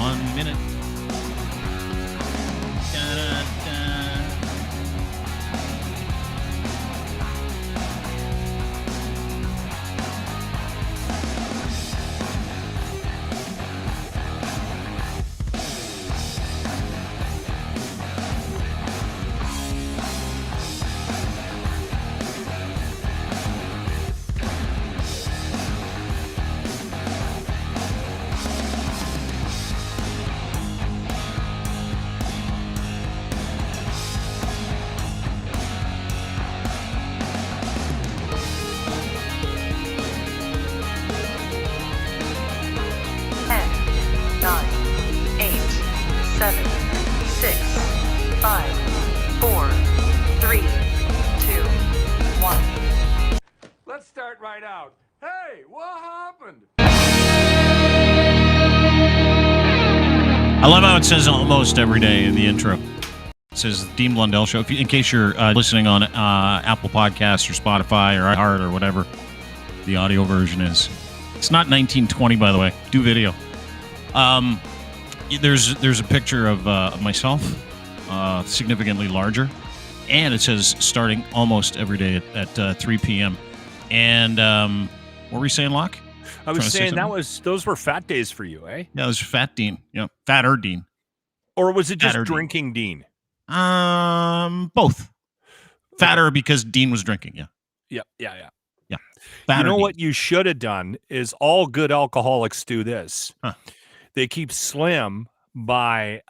1 minute. Let's start right out. Hey, what happened? I love how it says almost every day in the intro. It says Dean Blundell Show. In case you're listening on Apple Podcasts or Spotify or iHeart or whatever the audio version is. It's not 1920, by the way. Do video. There's a picture of myself, significantly larger, and it says starting almost every day at 3 p.m. And what were we saying, Locke? I was saying those were fat days for you, eh? Yeah, it was Fat Dean. Yeah, Fatter Dean. Or was it just drinking Dean? Both. Fatter because Dean was drinking. Yeah. Yeah. Fatter you know Dean. what you should have done is all good alcoholics do this. Huh. They keep slim by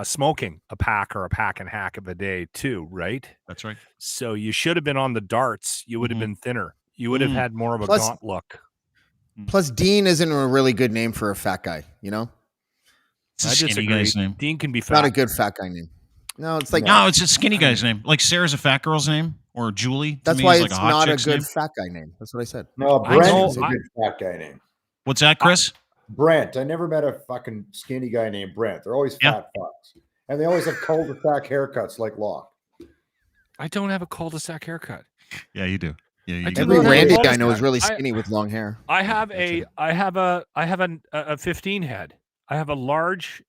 smoking a pack or a pack and a half of a day too, right? That's right. So you should have been on the darts. You would have been thinner. You would have had more of a gaunt look. Plus, Dean isn't a really good name for a fat guy, you know? It's a skinny guy's name. Dean can be fat. Not a good fat guy name. No, it's like... No, it's a skinny guy's name. Like Sarah's a fat girl's name, or Julie. That's why it's not a good fat guy name. That's what I said. No, Brent is a good fat guy name. What's that, Chris? Brent. I never met a fucking skinny guy named Brent. They're always fat fucks. And they always have cul-de-sac haircuts like Locke. I don't have a cul-de-sac haircut. Yeah, you do. Yeah, you do. Every Randy guy I know is really skinny with long hair. I have a 15 head. I have a large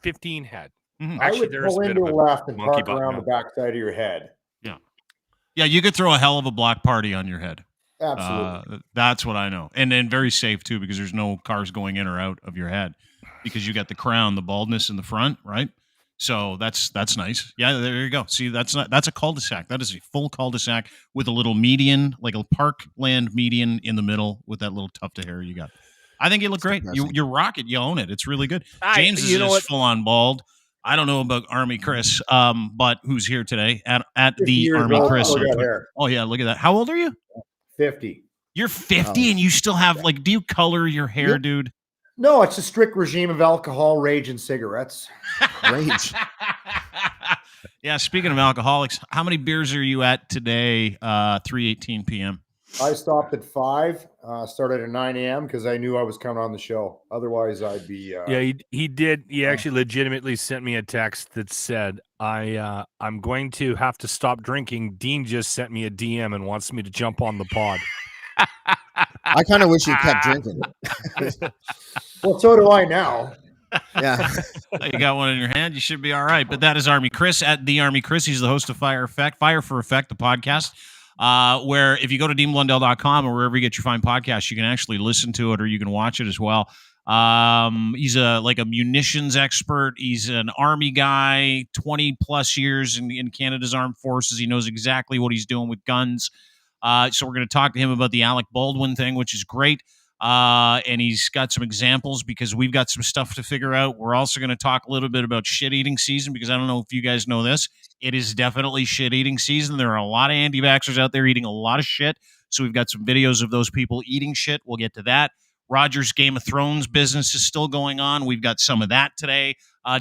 15 head. Mm-hmm. Actually, I would pull into a left and park around the backside of your head. Yeah, you could throw a hell of a block party on your head. Absolutely. That's what I know. And then very safe, too, because there's no cars going in or out of your head because you got the crown, the baldness in the front, right? So that's nice. Yeah, there you go. See, that's a cul-de-sac. That is a full cul-de-sac with a little median, like a parkland median in the middle with that little tuft of hair you got. I think you look great. You rock it. You own it. It's really good. James is full-on bald. I don't know about Army Kris, but who's here today at the Army Kris. Oh, yeah, look at that. How old are you? 50. You're 50 and you still have, like, do you color your hair, dude? No, it's a strict regime of alcohol, rage, and cigarettes. Rage. Yeah, speaking of alcoholics, how many beers are you at today, 3:18 p.m.? I stopped at 5, started at 9 a.m. because I knew I was coming on the show. Otherwise, I'd be... he did. He actually legitimately sent me a text that said, I'm going to have to stop drinking. Dean just sent me a DM and wants me to jump on the pod. I kind of wish you kept drinking. Well, so do I now. Yeah. You got one in your hand. You should be all right. But that is Army Kris at the Army Kris. He's the host of Fire for Effect, the podcast, where if you go to deanblundell.com or wherever you get your fine podcasts, you can actually listen to it or you can watch it as well. He's a munitions expert. He's an Army guy, 20 plus years in Canada's Armed Forces. He knows exactly what he's doing with guns. So we're going to talk to him about the Alec Baldwin thing, which is great. And he's got some examples because we've got some stuff to figure out. We're also going to talk a little bit about shit-eating season because I don't know if you guys know this. It is definitely shit-eating season. There are a lot of anti-vaxxers out there eating a lot of shit. So we've got some videos of those people eating shit. We'll get to that. Roger's Game of Thrones business is still going on. We've got some of that today.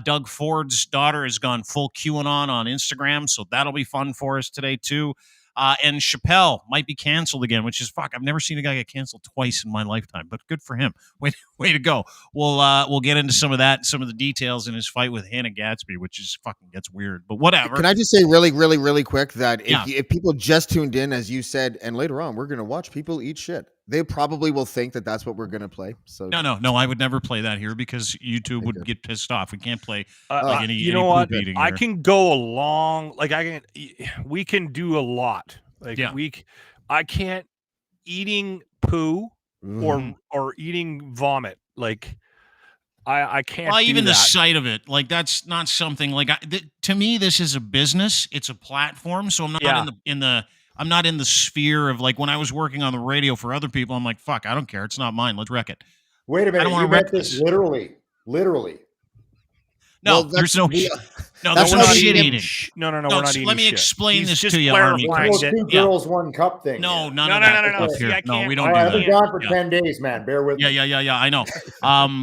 Doug Ford's daughter has gone full QAnon on Instagram, so that'll be fun for us today, too. And Chappelle might be canceled again, which is fuck. I've never seen a guy get canceled twice in my lifetime, but good for him. Way to go. We'll get into some of that, some of the details in his fight with Hannah Gadsby, which is fucking gets weird, but whatever. Can I just say really, really, really quick that if people just tuned in, as you said, and later on we're going to watch people eat shit. They probably will think that that's what we're gonna play. So No. I would never play that here because YouTube would get pissed off. We can't play like any you know what? poop eating I here. can go along. Like we can do a lot. Like Yeah. I can't eating poo Mhm. or eating vomit. Like I can't. Well, do even the that. sight of it, like that's not something like to me. This is a business. It's a platform. So I'm not I'm not in the sphere of like when I was working on the radio for other people. I'm like, fuck, I don't care. It's not mine. Let's wreck it. Wait a I minute. don't You want to meant wreck this this. literally. No, Well, there's no. No, that's there's no not shit even- eating. No, we're No, not eating let me shit. explain He's this just to you, Army clarifying Kris. that- Two girls, one cup thing. No, here. none No, of no, that no, no, stuff no. See, here. I No, can't- we All don't right, do I've that. been gone for Yeah. 10 days, man. Bear with me. Yeah, I know.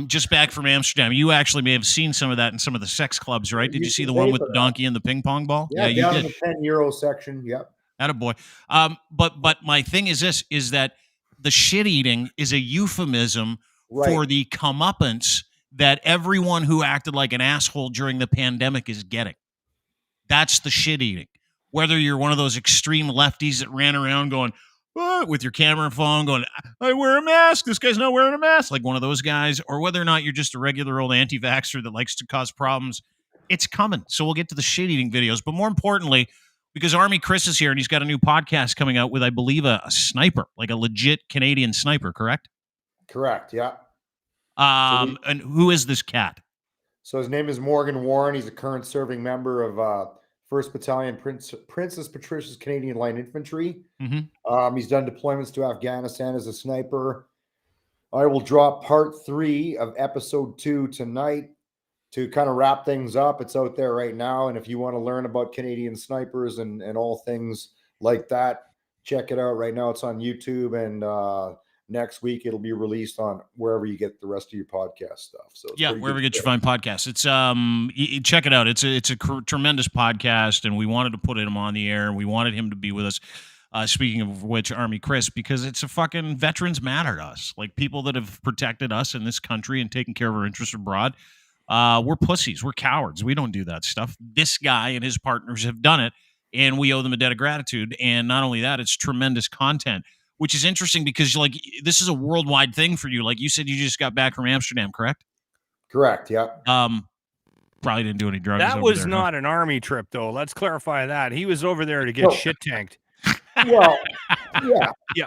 Just back from Amsterdam. You actually may have seen some of that in some of the sex clubs, right? Did you see the one with the donkey and the ping pong ball? Yeah, you down did. in the 10 euro section. Yep. Attaboy. But my thing is this, is that the shit eating is a euphemism for Right. the comeuppance that everyone who acted like an asshole during the pandemic is getting. That's the shit eating. Whether you're one of those extreme lefties that ran around going, with your camera and phone going, I wear a mask. This guy's not wearing a mask. Like one of those guys. Or whether or not you're just a regular old anti-vaxxer that likes to cause problems. It's coming. So we'll get to the shit eating videos. But more importantly, because Army Kris is here and he's got a new podcast coming out with, I believe, a sniper, like a legit Canadian sniper, correct? Correct. Yeah. And who is this cat? So his name is Morgan Warren. He's a current serving member of 1st Battalion Princess Patricia's Canadian Line Infantry. Mm-hmm. He's done deployments to Afghanistan as a sniper. I will drop part 3 of episode 2 tonight to kind of wrap things up. It's out there right now. And if you want to learn about Canadian snipers and all things like that, check it out right now. It's on YouTube, and next week it'll be released on wherever you get the rest of your podcast stuff. So it's wherever you get your fine podcasts. It's check it out. It's a tremendous podcast, and we wanted to put him on the air, and we wanted him to be with us. Speaking of which, Army Kris, because it's a fucking veterans matter to us, like people that have protected us in this country and taken care of our interests abroad. We're pussies. We're cowards. We don't do that stuff. This guy and his partners have done it, and we owe them a debt of gratitude. And not only that, it's tremendous content, which is interesting because like this is a worldwide thing for you. Like you said, you just got back from Amsterdam, correct? Correct. Yeah. Probably didn't do any drugs. That over was there, not an army trip, though. Let's clarify that. He was over there to get shit tanked. Well, yeah. Yeah.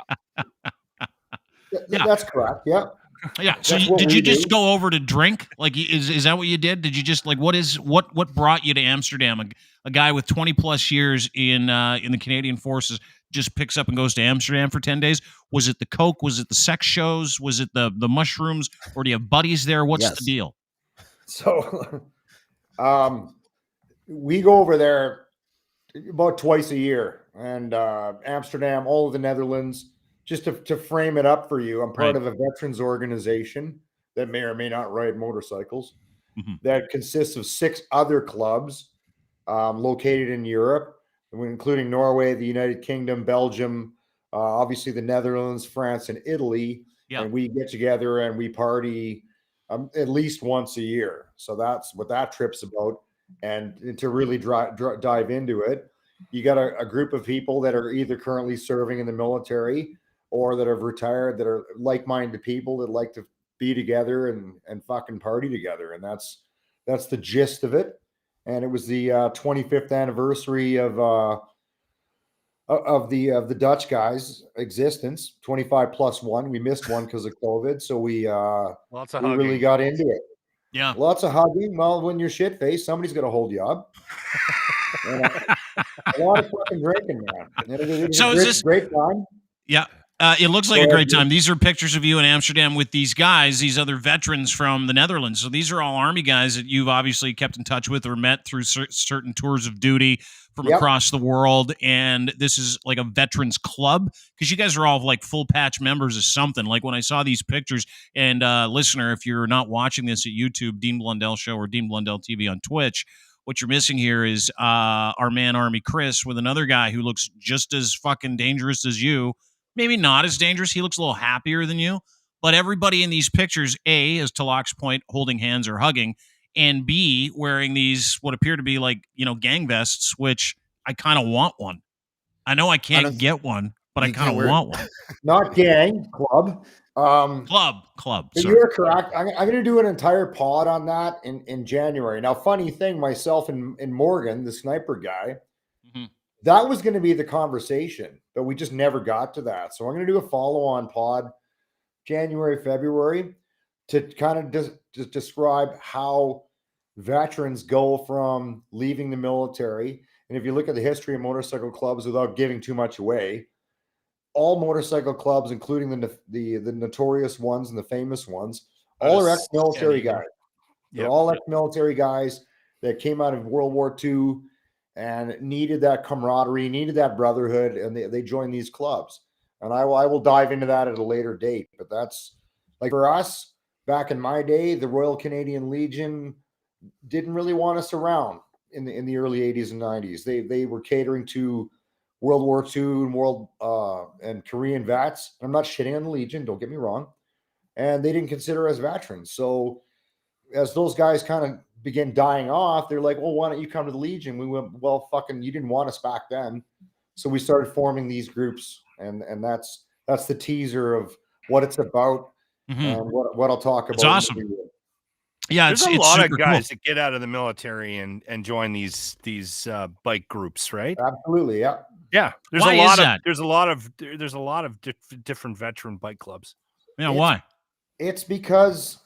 That's correct. Yeah. Yeah. So That's what did we you just do. go over to drink? Like, is that what you did? Did you just like what brought you to Amsterdam? A guy with 20 plus years in the Canadian Forces just picks up and goes to Amsterdam for 10 days. Was it the coke? Was it the sex shows? Was it the mushrooms? Or do you have buddies there? What's Yes. the deal? So, we go over there about twice a year, and Amsterdam, all of the Netherlands. Just to frame it up for you, I'm part Right. of a veterans organization that may or may not ride motorcycles. Mhm. That consists of 6 other clubs located in Europe, including Norway, the United Kingdom, Belgium, obviously the Netherlands, France, and Italy. Yeah. And we get together and we party at least once a year. So that's what that trip's about. And to really dive into it, you got a group of people that are either currently serving in the military or that have retired, that are like-minded people that like to be together and fucking party together. And that's the gist of it. And it was the 25th anniversary of the Dutch guys' existence, 25 plus 1. We missed one because of COVID, so we Lots of really hugging. got into it. Yeah. Lots of hugging. Well, when you're shit faced, somebody's got to hold you up. And a lot of fucking drinking, man. And it was So a is this- great time. Yeah. It looks like Go a ahead, great Jim. time. These are pictures of you in Amsterdam with these guys, these other veterans from the Netherlands. So these are all Army guys that you've obviously kept in touch with or met through certain tours of duty from Yep. across the world. And this is like a veterans club because you guys are all like full patch members of something. Like when I saw these pictures, and listener, if you're not watching this at YouTube, Dean Blundell Show or Dean Blundell TV on Twitch, what you're missing here is our man Army Kris with another guy who looks just as fucking dangerous as you. Maybe not as dangerous. He looks a little happier than you. But everybody in these pictures, A, is to Locke's point, holding hands or hugging, and B, wearing these what appear to be like, gang vests, which I kind of want one. I know I can't get one. but I You kind can't of wear it. want one. Not gang, club. Club. But Sorry. you're correct. I'm going to do an entire pod on that in January. Now, funny thing, myself and Morgan, the sniper guy, Mhm. that was going to be the conversation, but we just never got to that. So I'm going to do a follow-on pod January, February to kind of just describe how veterans go from leaving the military. And if you look at the history of motorcycle clubs without giving too much away, all motorcycle clubs, including the notorious ones and the famous ones, all are ex-military guys. They're all ex-military guys that came out of World War II and needed that camaraderie, needed that brotherhood, and they joined these clubs. And I will dive into that at a later date. But that's like for us back in my day, the Royal Canadian Legion didn't really want us around in the early 80s and 90s. They were catering to World War II and Korean vets. I'm not shitting on the Legion, don't get me wrong. And they didn't consider us veterans. So as those guys kind of began dying off, they're like, well, why don't you come to the Legion? We went, well, fucking, you didn't want us back then. So we started forming these groups, and that's the teaser of what it's about and what I'll talk about. It's awesome. Yeah, there's it's a lot super of guys cool. that get out of the military and join these bike groups, right? Absolutely, yeah. Yeah, there's Why a lot is that? There's a lot of different veteran bike clubs. Yeah, why? It's because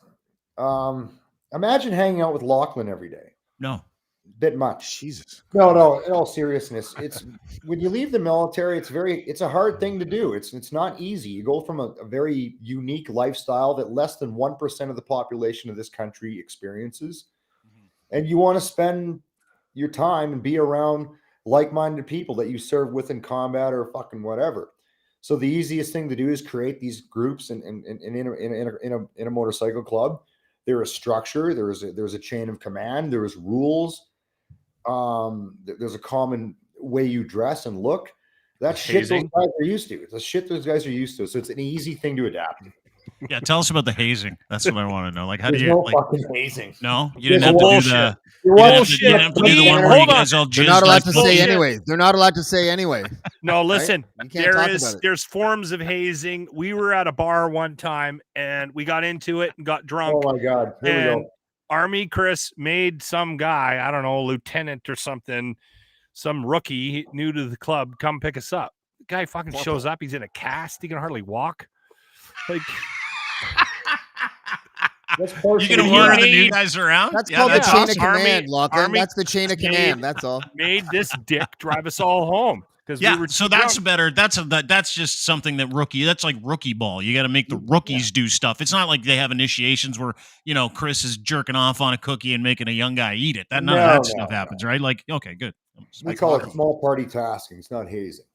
imagine hanging out with Lachlan every day. No. Bit much. Jesus. No, in all seriousness, it's when you leave the military, it's a hard thing to do. It's not easy. You go from a very unique lifestyle that less than 1% of the population of this country experiences. And you want to spend your time and be around like-minded people that you serve with in combat or fucking whatever. So the easiest thing to do is create these groups in a motorcycle club. There is structure. There's a chain of command. There's rules. There's a common way you dress and look. That's shit those guys are used to. It's a shit those guys are used to. So it's an easy thing to adapt. Yeah, tell us about the hazing. That's what I want to know. Like, how do There's you no like? fucking hazing. No, you didn't have to do the. You're You didn't have to do the one where Hold you on. guys all They're jizzed not allowed like to say bullshit. anyway. They're not allowed to say anyway. No, listen, You can't talk about it. there's forms of hazing. We were at a bar one time and we got into it and got drunk. Oh my God. Here we go. Army Kris made some guy, I don't know, lieutenant or something, some rookie new to the club, come pick us up. The guy fucking shows up. He's in a cast. He can hardly walk. Like, You gonna order the new guys around? That's Yeah, called that's the chain awesome. of command, Lachlan. Army That's the chain of command. That's all. made this dick drive us all home because Yeah, we were so too that's drunk. better. That's just something that that's like rookie ball. You got to make the rookies do stuff. It's not like they have initiations where Chris is jerking off on a cookie and making a young guy eat it. None of that stuff happens, right? Like, okay, good. We call it small party tasking. It's not hazing.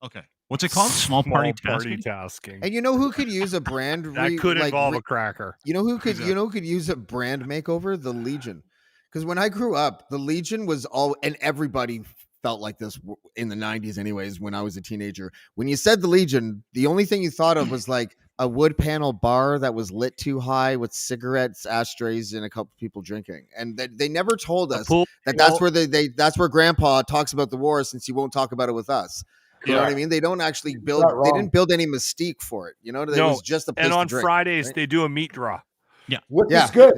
Okay, what's it called? Small party tasking. And you know who could use a brand? that could involve a cracker. You know who could? You know who could use a brand makeover? The Legion. Because when I grew up, the Legion was all, and everybody felt like this in the 90s anyways, when I was a teenager. When you said the Legion, the only thing you thought of was like a wood panel bar that was lit too high with cigarettes, ashtrays, and a couple people drinking. And they never told us that that's where that's where Grandpa talks about the war, since he won't talk about it with us. You know what I mean? They don't actually build. They didn't build any mystique for it. You know, it was just a place and on to drink, Fridays right? they do a meat draw. Yeah, which is good.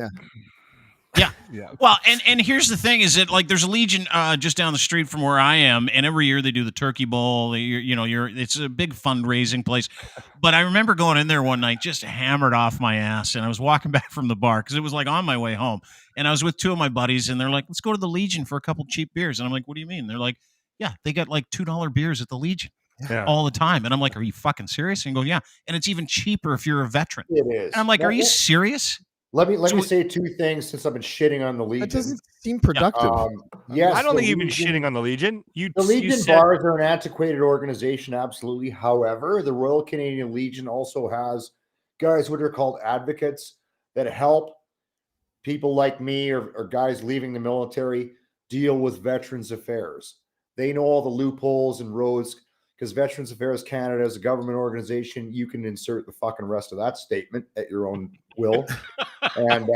Yeah. Well, and here's the thing: is that like there's a Legion just down the street from where I am, and every year they do the Turkey Bowl. It's a big fundraising place. But I remember going in there one night, just hammered off my ass, and I was walking back from the bar because it was like on my way home, and I was with two of my buddies, and they're like, "Let's go to the Legion for a couple cheap beers," and I'm like, "What do you mean?" They're like, "Yeah, they got like $2 beers at the Legion." Yeah. All the time. And I'm like, are you fucking serious? And go, yeah. And it's even cheaper if you're a veteran. It is. And I'm like, are you serious? Let me say two things since I've been shitting on the Legion. That doesn't seem productive. Yes, I don't think you've been shitting on the Legion. The Legion bars are an antiquated organization, absolutely. However, the Royal Canadian Legion also has guys what are called advocates that help people like me or guys leaving the military deal with Veterans Affairs. They know all the loopholes and roads, because Veterans Affairs Canada is a government organization. You can insert the fucking rest of that statement at your own will. And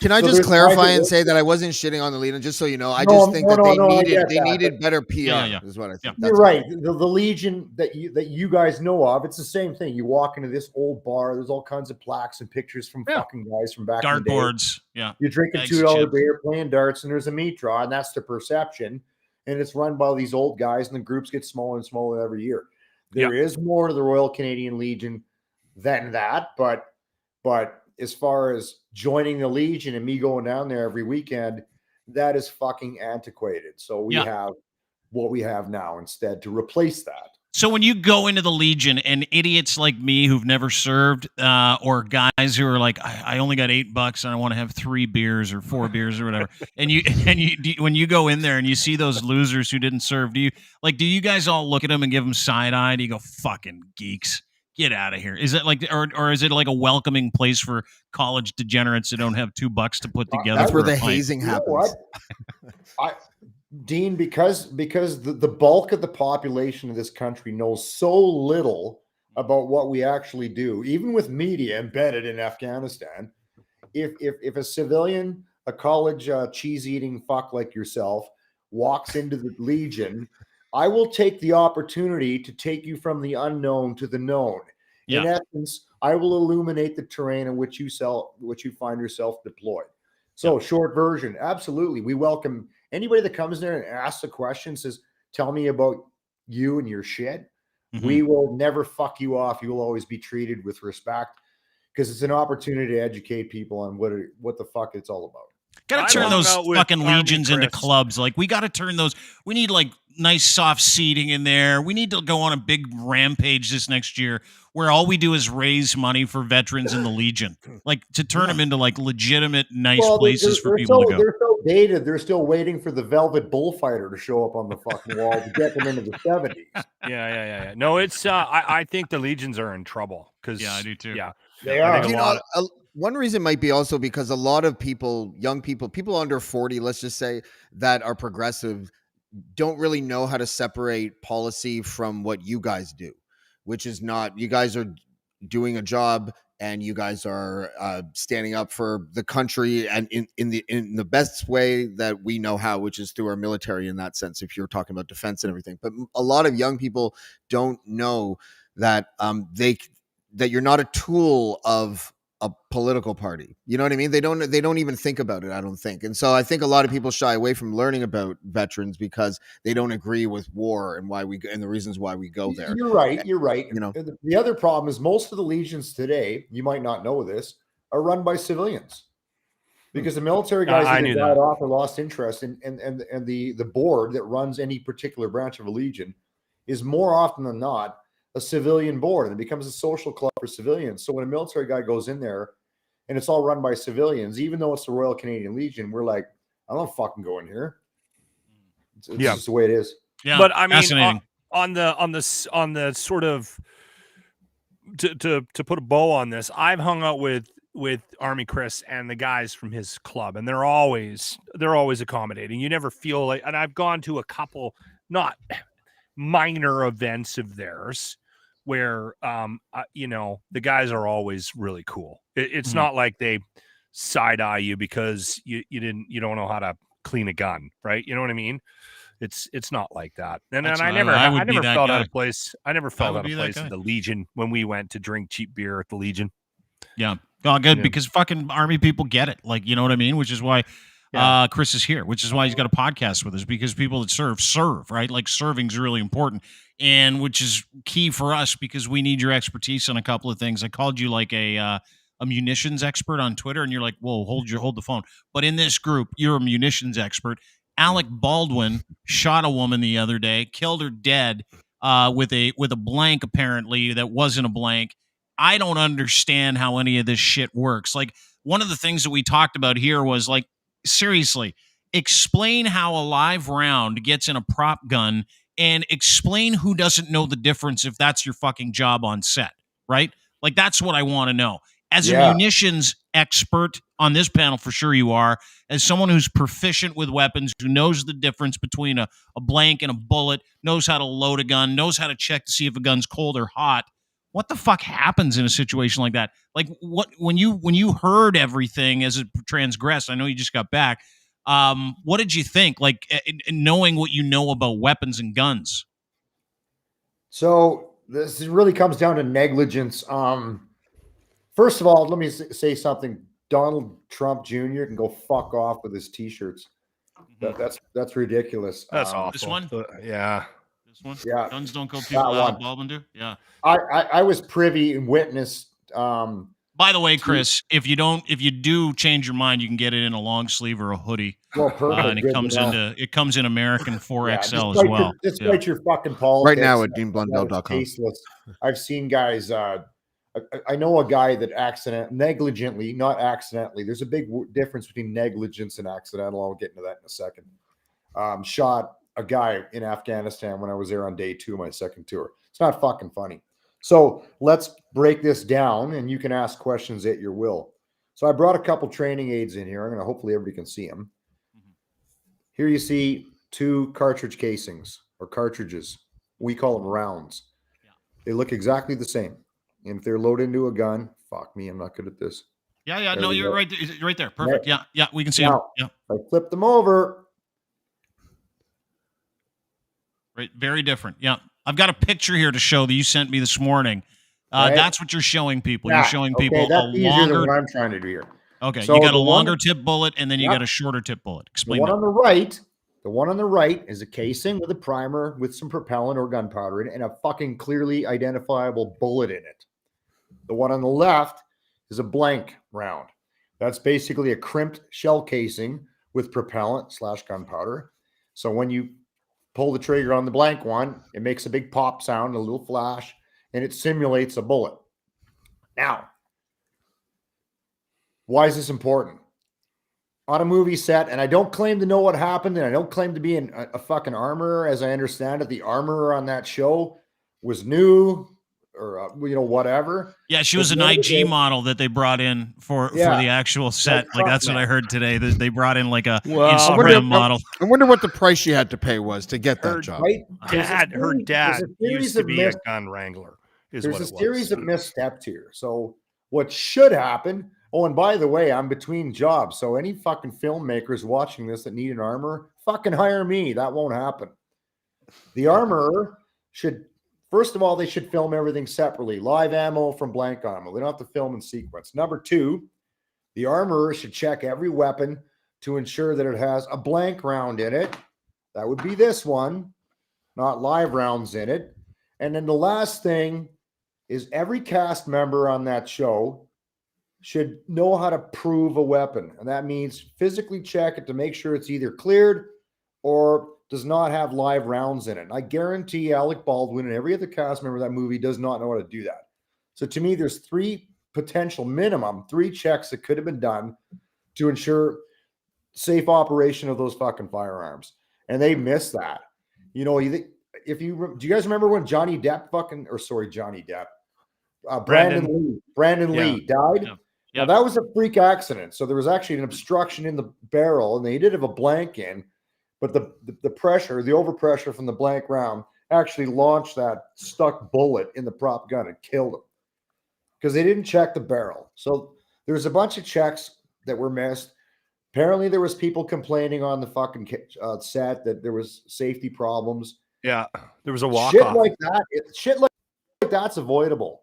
Can I So just there's clarify guys and that- say that I wasn't shitting on the Legion, just so you know. I No, just think no, that no, they no, I needed get they that, needed better PR. Yeah. Is what I think. You're That's right. The Legion that you guys know of, it's the same thing. You walk into this old bar, there's all kinds of plaques and pictures from fucking guys from back in the day. Dartboards. Yeah. You're drinking Bags of $2 chips. beer, playing darts, and there's a meat draw, and that's the perception. And it's run by these old guys, and the groups get smaller and smaller every year. There is more to the Royal Canadian Legion than that, but as far as joining the Legion and me going down there every weekend, that is fucking antiquated. So we have what we have now instead to replace that. So when you go into the Legion and idiots like me who've never served, or guys who are like, I only got $8 and I want to have 3 beers or 4 beers or whatever, and when you go in there and you see those losers who didn't serve, do you guys all look at them and give them side eye? Do you go, fucking geeks, get out of here? Is it like, or is it like a welcoming place for college degenerates that don't have $2 to put together? That's where for a the fight? hazing You know happens. what? Dean, because the bulk of the population of this country knows so little about what we actually do, even with media embedded in Afghanistan. If a civilian, a college cheese-eating fuck like yourself, walks into the Legion, I will take the opportunity to take you from the unknown to the known. In essence, I will illuminate the terrain in which you find yourself deployed. So, short version, absolutely, we welcome anybody that comes there and asks a question, says, "Tell me about you and your shit." Mm-hmm. We will never fuck you off. You will always be treated with respect because it's an opportunity to educate people on what the fuck it's all about. Got to turn those fucking Army Legions into Kris. clubs. Like, we got to turn those. We need like nice soft seating in there. We need to go on a big rampage this next year where all we do is raise money for veterans in the Legion, like to turn them into like legitimate nice places for people to go. They're so dated. They're still waiting for the velvet bullfighter to show up on the fucking wall to get them into the 70s. Yeah. No, it's I think the Legions are in trouble because I do too. Yeah, They I are. think You know, one reason might be also because a lot of people, young people under 40, let's just say, that are progressive, don't really know how to separate policy from what you guys do, which is not, you guys are doing a job and you guys are standing up for the country and in the best way that we know how, which is through our military in that sense, if you're talking about defense and everything. But a lot of young people don't know that that you're not a tool of a political party. You know what I mean? They don't even think about it, I don't think. And so I think a lot of people shy away from learning about veterans because they don't agree with war and the reasons why we go there. You're right. You know, The other problem is most of the legions today, you might not know this, are run by civilians. Because the military guys either died off or lost interest, and the board that runs any particular branch of a legion is more often than not a civilian board, and it becomes a social club for civilians. So when a military guy goes in there and it's all run by civilians, even though it's the Royal Canadian Legion, we're like, I don't fucking go in here. It's just the way it is. Yeah, but I mean, fascinating. on the sort of to put a bow on this, I've hung out with Army Kris and the guys from his club, and they're always accommodating. You never feel like, and I've gone to a couple not minor events of theirs where the guys are always really cool. It's not like they side eye you because you don't know how to clean a gun, right? You know what I mean? It's not like that. And then I never felt out of place. I never felt out of place at the Legion when we went to drink cheap beer at the Legion. Yeah. Oh, good, because fucking Army people get it. Like, you know what I mean? Which is why Kris is here, which is why he's got a podcast with us, because people that serve, right? Like, serving's really important, and which is key for us because we need your expertise on a couple of things. I called you like a munitions expert on Twitter, and you're like, whoa, hold the phone. But in this group, you're a munitions expert. Alec Baldwin shot a woman the other day, killed her dead with a blank, apparently, that wasn't a blank. I don't understand how any of this shit works. Like, one of the things that we talked about here was, like, seriously, explain how a live round gets in a prop gun, and explain who doesn't know the difference if that's your fucking job on set, right? Like, that's what I want to know. As a munitions expert on this panel, for sure you are, as someone who's proficient with weapons, who knows the difference between a blank and a bullet, knows how to load a gun, knows how to check to see if a gun's cold or hot. what the fuck happens in a situation like that? Like what when you heard everything as it transgressed? I know you just got back. What did you think? Like knowing what you know about weapons and guns. So this really comes down to negligence. First of all, let me say something. Donald Trump Jr. can go fuck off with his t-shirts. That's ridiculous. That's awful. This one? Yeah. This one? Yeah. Guns don't kill people. Alec Baldwin do? Yeah. I was privy and witnessed. By the way, Chris, if you do change your mind, you can get it in a long sleeve or a hoodie. Well, perfect. And it comes in American 4XL as well. Despite your fucking politics. Right now at DeanBlundell.com. I've seen guys. I know a guy that negligently, not accidentally. There's a big difference between negligence and accidental. I'll get into that in a second. Shot a guy in Afghanistan when I was there on day 2 of my second tour. It's not fucking funny. So let's break this down, and you can ask questions at your will. So I brought a couple training aids in here. I'm going to hopefully everybody can see them. Here you see 2 cartridge casings or cartridges. We call them rounds. They look exactly the same. And if they're loaded into a gun, fuck me, I'm not good at this. Yeah. No, you're right there. Perfect. Yeah. We can see them. Yeah. I flip them over. Right. Very different. Yeah. I've got a picture here to show that you sent me this morning. Right. That's what you're showing people. You're showing people that's a easier longer. than what I'm trying to do here. Okay. So you got a the longer one- tip bullet, and then you got a shorter tip bullet. Explain The one that. on the right is a casing with a primer with some propellant or gunpowder in it and a fucking clearly identifiable bullet in it. The one on the left is a blank round. That's basically a crimped shell casing with propellant / gunpowder. So when you pull the trigger on the blank one, it makes a big pop sound, a little flash, and it simulates a bullet. Now, why is this important? On a movie set, and I don't claim to know what happened, and I don't claim to be a fucking armorer. As I understand it, the armorer on that show was new or, whatever. Yeah, she was an IG model that they brought in for the actual set. Like that's what I heard today. They brought in like a Instagram model. I wonder what the price she had to pay was to get that job. Right? Her dad used to be a gun wrangler. There's a series of missteps here. So what should happen? Oh, and by the way, I'm between jobs. So any fucking filmmakers watching this that need an armor, fucking hire me. That won't happen. The armorer should, first of all, they should film everything separately. Live ammo from blank ammo. They don't have to film in sequence. Number 2, the armorer should check every weapon to ensure that it has a blank round in it. That would be this one, not live rounds in it. And then the last thing is every cast member on that show should know how to prove a weapon. And that means physically check it to make sure it's either cleared or does not have live rounds in it. And I guarantee Alec Baldwin and every other cast member of that movie does not know how to do that. So to me, there's 3 minimum 3 checks that could have been done to ensure safe operation of those fucking firearms. And they missed that. Do you guys remember when Brandon Lee died? Yeah. Now, that was a freak accident. So there was actually an obstruction in the barrel, and they did have a blank in, but the pressure, the overpressure from the blank round actually launched that stuck bullet in the prop gun and killed him because they didn't check the barrel. So there's a bunch of checks that were missed. Apparently, there was people complaining on the fucking set that there was safety problems. Yeah, there was a walk-off. Shit like that's avoidable.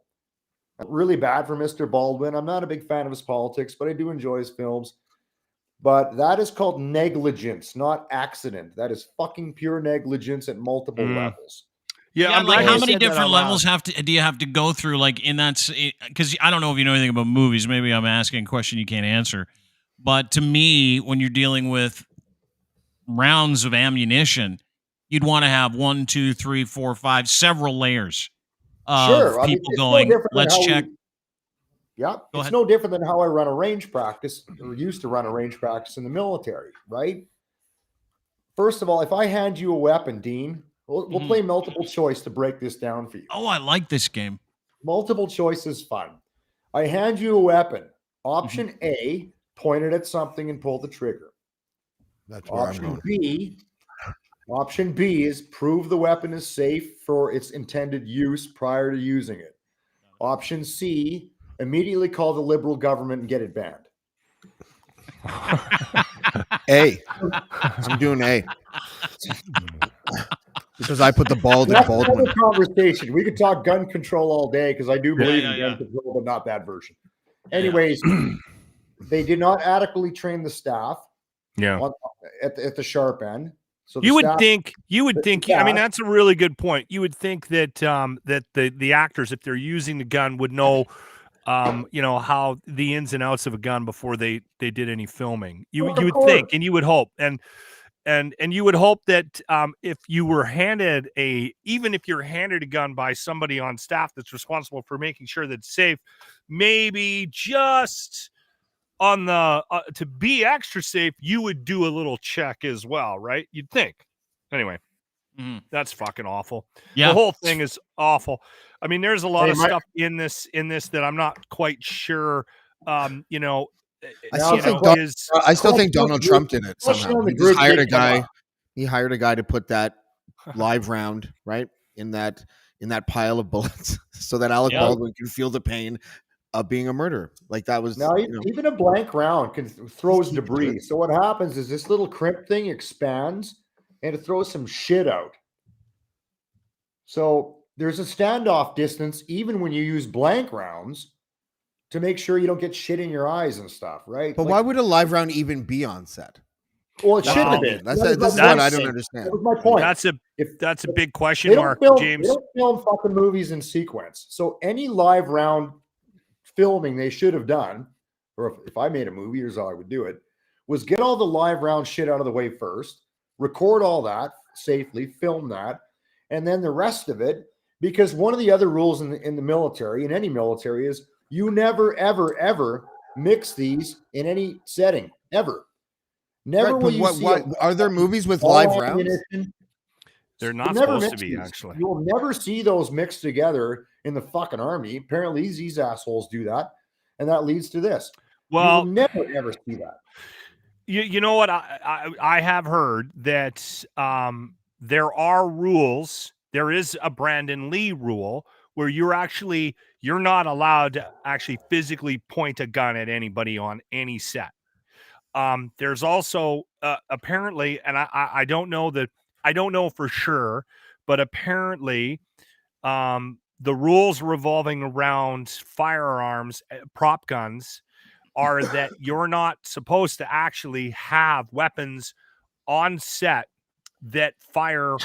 Really bad for Mr. Baldwin. I'm not a big fan of his politics, but I do enjoy his films. But that is called negligence, not accident. That is fucking pure negligence at multiple levels. Yeah, like how many different levels do you have to go through? Like in that, because I don't know if you know anything about movies. Maybe I'm asking a question you can't answer. But to me, when you're dealing with rounds of ammunition, you'd want to have 1, 2, 3, 4, 5, several layers of people going, let's check. It's no different than how I run a range practice or used to run a range practice in the military, right? First of all, if I hand you a weapon, Dean, we'll play multiple choice to break this down for you. Oh, I like this game. Multiple choice is fun. I hand you a weapon. Option A, point it at something and pull the trigger. That's where Option B is prove the weapon is safe for its intended use prior to using it. Option C, immediately call the Liberal government and get it banned. A. I'm doing A. Because I put the bald in That's Baldwin. another conversation. We could talk gun control all day because I do believe in yeah. gun control, but not that version. Anyways, they did not adequately train the staff at the sharp end. So you would staff, think. I mean, staff- that's a really good point. You would think that that the actors, if they're using the gun, would know, how the ins and outs of a gun before they did any filming. You Of would course. think, and you would hope, and you would hope that if you were handed even if you're handed a gun by somebody on staff that's responsible for making sure that it's safe, maybe just on the to be extra safe, you would do a little check as well, right? You'd think. Anyway, that's fucking awful. Yeah. The whole thing is awful. I mean, there's a lot of Mike- stuff in this that I'm not quite sure. I is still think Donald Trump did it Question somehow. on the He group just hired a did come guy. up. He hired a guy to put that live round right in that pile of bullets, so that Alec Baldwin can feel the pain of being a murderer. Like that was Now, even a blank round throws debris. So what happens is this little crimp thing expands and it throws some shit out. So there's a standoff distance even when you use blank rounds to make sure you don't get shit in your eyes and stuff, right? But why would a live round even be on set? Well, it shouldn't have been. This is what I don't understand. That was my point. That's a big question They mark, James. They don't film fucking movies in sequence. So any live round filming they should have done, or if I made a movie, here's how I would do it, was get all the live round shit out of the way first, record all that safely, film that, and then the rest of it, because one of the other rules in the military, in any military, is you never, ever, ever mix these in any setting, ever. Never will you see are there movies with live rounds? ammunition. They're not You'll never supposed to mix be, these. actually. You'll never see those mixed together in the fucking army. Apparently, these assholes do that, and that leads to this. Well, you'll never ever see that. You know what? I have heard that there are rules. There is a Brandon Lee rule where you're not allowed to actually physically point a gun at anybody on any set. There's also apparently, and I don't know for sure, but apparently the rules revolving around firearms, prop guns, are that you're not supposed to actually have weapons on set that fire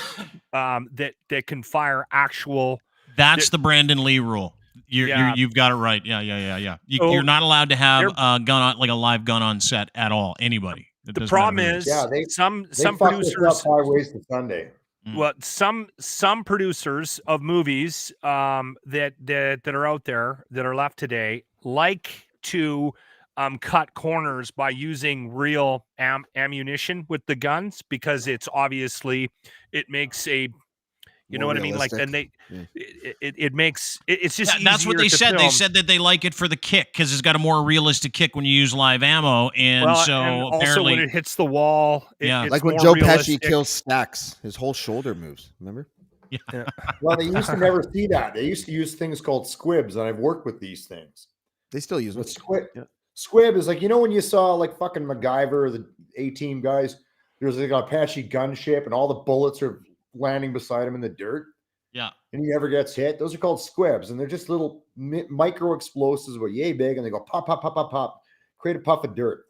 that can fire actual. That's the Brandon Lee rule. You've got it right. Yeah. You're not allowed to have a gun on, like a live gun on set at all. Anybody. The problem is, some producers. Highways to Sunday. Well, some producers of movies that are out there that are left today like to cut corners by using real ammunition with the guns, because it's obviously it makes a More what I mean? Like then it makes it's just that's what they said. Film. They said that they like it for the kick because it's got a more realistic kick when you use live ammo, and and apparently also when it hits the wall, it's like when more Joe realistic. Pesci kills Stacks, his whole shoulder moves. Remember? Yeah. Well, they used to never see that. They used to use things called squibs, and I've worked with these things. They still use them. Squib is like, when you saw like fucking MacGyver or the A-Team guys, there's like an Apache gunship and all the bullets are landing beside him in the dirt. Yeah. And he never gets hit. Those are called squibs, and they're just little micro explosives, about yay big, and they go pop, pop, pop, pop, pop, create a puff of dirt.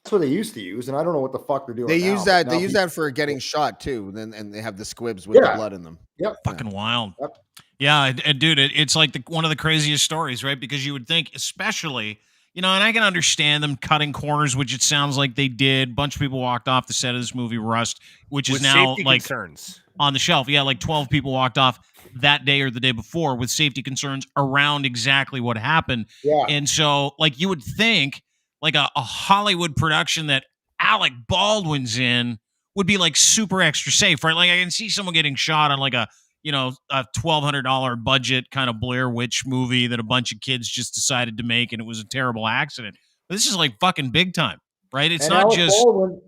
That's what they used to use, and I don't know what the fuck they're doing. They use that. They use that for getting shot too. And they have the squibs with the blood in them. Yep. Fucking wild. Yep. Yeah, and dude, it's like one of the craziest stories, right? Because you would think, especially, and I can understand them cutting corners, which it sounds like they did. A bunch of people walked off the set of this movie, Rust, which is now like concerns on the shelf. Yeah, like 12 people walked off that day or the day before with safety concerns around exactly what happened. Yeah. And so, like, you would think, like a Hollywood production that Alec Baldwin's in would be like super extra safe, right? Like I can see someone getting shot on like a $1,200 budget kind of Blair Witch movie that a bunch of kids just decided to make, and it was a terrible accident. But this is like fucking big time, right? It's and not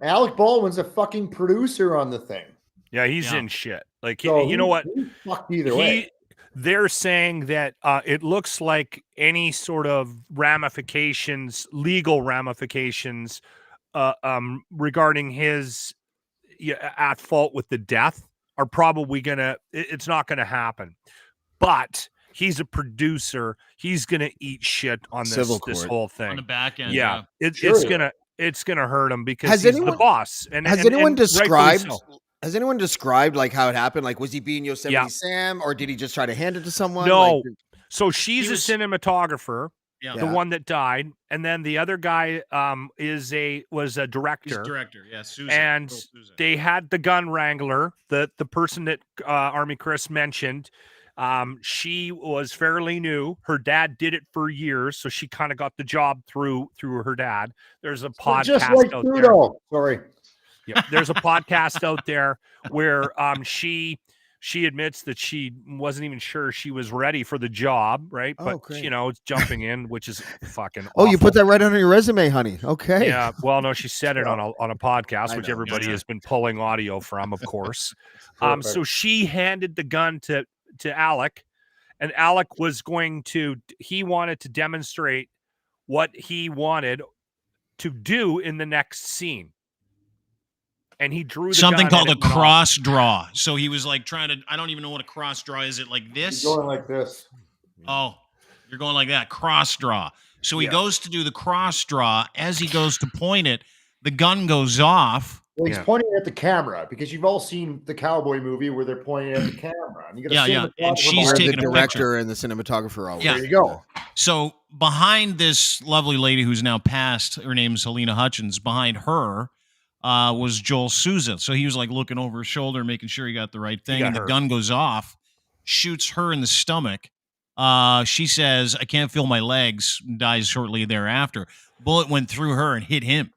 Alec Baldwin's a fucking producer on the thing. Yeah, he's in shit. Like, So you know what? Fucked either way. they're saying that it looks like any sort of ramifications, legal ramifications, regarding his at fault with the death are probably it's not gonna happen. But he's a producer. He's gonna eat shit on Civil this court. whole thing. On the back end. Yeah, Sure. it's gonna hurt him because Has he's anyone- the boss. And Has and anyone rightfully described? so. Has anyone described like how it happened? Like, was he being Yosemite Yeah. Sam, or did he just try to hand it to someone? No. Like, So she's He was- a cinematographer, Yeah. the one that died, and then the other guy was a He's director. director. Yeah. Susan. And Girl Susan. they had the gun wrangler, the person that Army Kris mentioned. She was fairly new. Her dad did it for years, so she kind of got the job through her dad. There's a podcast Just like out there. Trudeau. Sorry. Yeah, there's a podcast out there where she admits that she wasn't even sure she was ready for the job, right? Oh, But great. you know, it's jumping in, which is fucking oh, you awful. put that right on your resume, honey. Okay. Yeah, well, no, she said it on a podcast, I which know. everybody Yeah. has been pulling audio from, of course. Perfect. So she handed the gun to Alec, and Alec he wanted to demonstrate what he wanted to do in the next scene. And he drew the Something gun called a and it went off. cross draw. So he was like trying to, I don't even know what a cross draw is. It like He's this? going like this. Oh, you're going like that. Cross draw. So he Yeah. goes to do the cross draw. As he goes to point it, the gun goes off. Well, he's Yeah. pointing at the camera because you've all seen the cowboy movie where they're pointing at the camera. And you got Yeah. And she's Where the taking a picture. director and the cinematographer always. Yeah. There you go. So behind this lovely lady who's now passed, her name's Helena Hutchins. Behind her was Joel Souza. So he was like looking over his shoulder, making sure he got the right thing. got And the her. gun goes off, shoots her in the stomach. She says, "I can't feel my legs," dies shortly thereafter. Bullet went through her and hit him.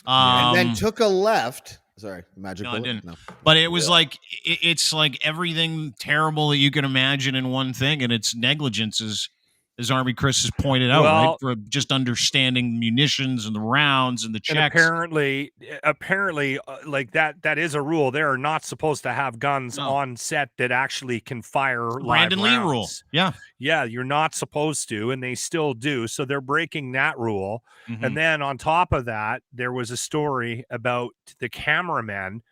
And then took a left. Sorry, magic No, I bullet. didn't. No. But it was like it's like everything terrible that you can imagine in one thing, and it's negligence, as Army Kris has pointed out, right? Well- For just understanding munitions and the rounds and the And checks. apparently, like that is a rule. They are not supposed to have guns No. on set that actually can fire live Brandon Lee rounds. rule. Yeah. Yeah, you're not supposed to, and they still do. So they're breaking that rule. Mhm. And then on top of that, there was a story about the cameramen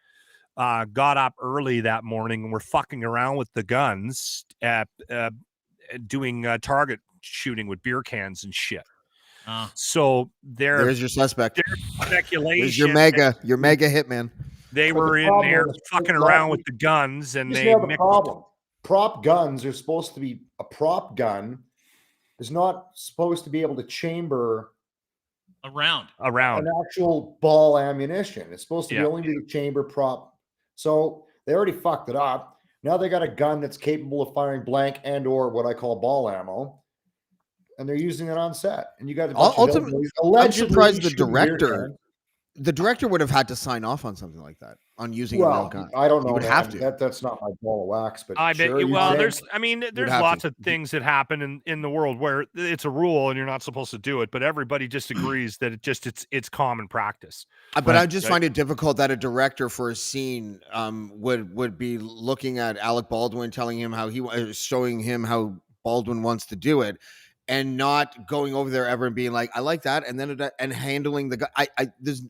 got up early that morning and were fucking around with the guns doing target shooting with beer cans and shit. So There's your suspect. there's speculation. There's your mega hitman. They But the were in problem there is- fucking around with the guns, and Here's they the other mixed. problem. Prop guns are supposed to be a prop gun is not supposed to be able to chamber Around. around. an actual ball ammunition. It's supposed to Yeah. be only be chamber prop. So they already fucked it up. Now they got a gun that's capable of firing blank and or what I call ball ammo, and they're using it on set. And you got a bunch of Ultimately, hillbillies I'm allegedly surprised the shooting beer director. cans. The director would have had to sign off on something like that, on using a real Well, gun. I don't He know. would man. have to. That's not my ball of wax, but I bet. sure, you Well, think. there's have lots to. of things that happen in the world where it's a rule and you're not supposed to do it, but everybody just agrees that it's common practice. But Right, I just right. find it difficult that a director for a scene would be looking at Alec Baldwin, telling him how showing him how Baldwin wants to do it, and not going over there ever and being like, I like that, and then and handling the guy.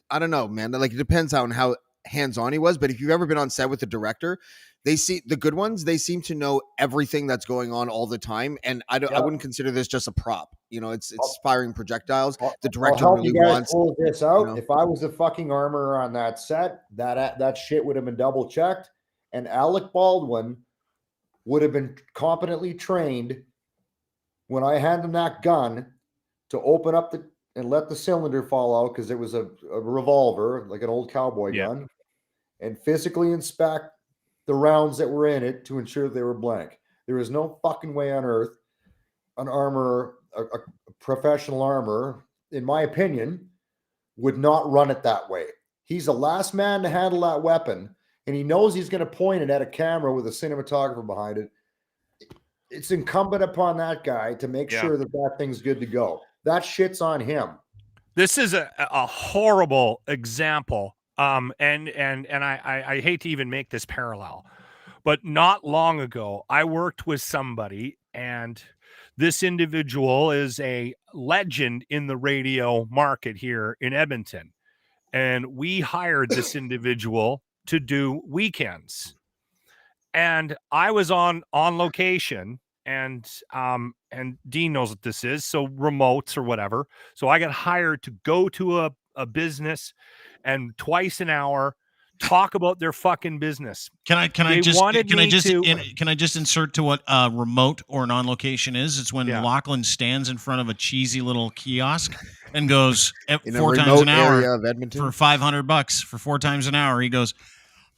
I don't know, man. Like, it depends on how hands-on he was, but if you've ever been on set with a director, they see the good ones, they seem to know everything that's going on all the time, and I wouldn't consider this just a prop. You know, it's firing projectiles. The director I'll help really you guys wants. pull this out. you know. If I was the fucking armorer on that set, that shit would have been double checked, and Alec Baldwin would have been competently trained when I hand him that gun to open up and let the cylinder fall out, because it was a revolver, like an old cowboy gun, and physically inspect the rounds that were in it to ensure they were blank. There is no fucking way on earth an armorer, a professional armorer, in my opinion, would not run it that way. He's the last man to handle that weapon, and he knows he's going to point it at a camera with a cinematographer behind it. It's incumbent upon that guy to make sure that thing's good to go. That shit's on him. This is a horrible example. And I hate to even make this parallel, But not long ago, I worked with somebody, and this individual is a legend in the radio market here in Edmonton. And we hired this individual to do weekends. And I was on location, and Dean knows what this is, so remotes or whatever. So I got hired to go to a business and twice an hour talk about their fucking business. Can I just insert to what a remote or an on location is? It's when Lachlan stands in front of a cheesy little kiosk and goes In 4 a times an remote hour area of Edmonton. for $500 for 4 times an hour. He goes,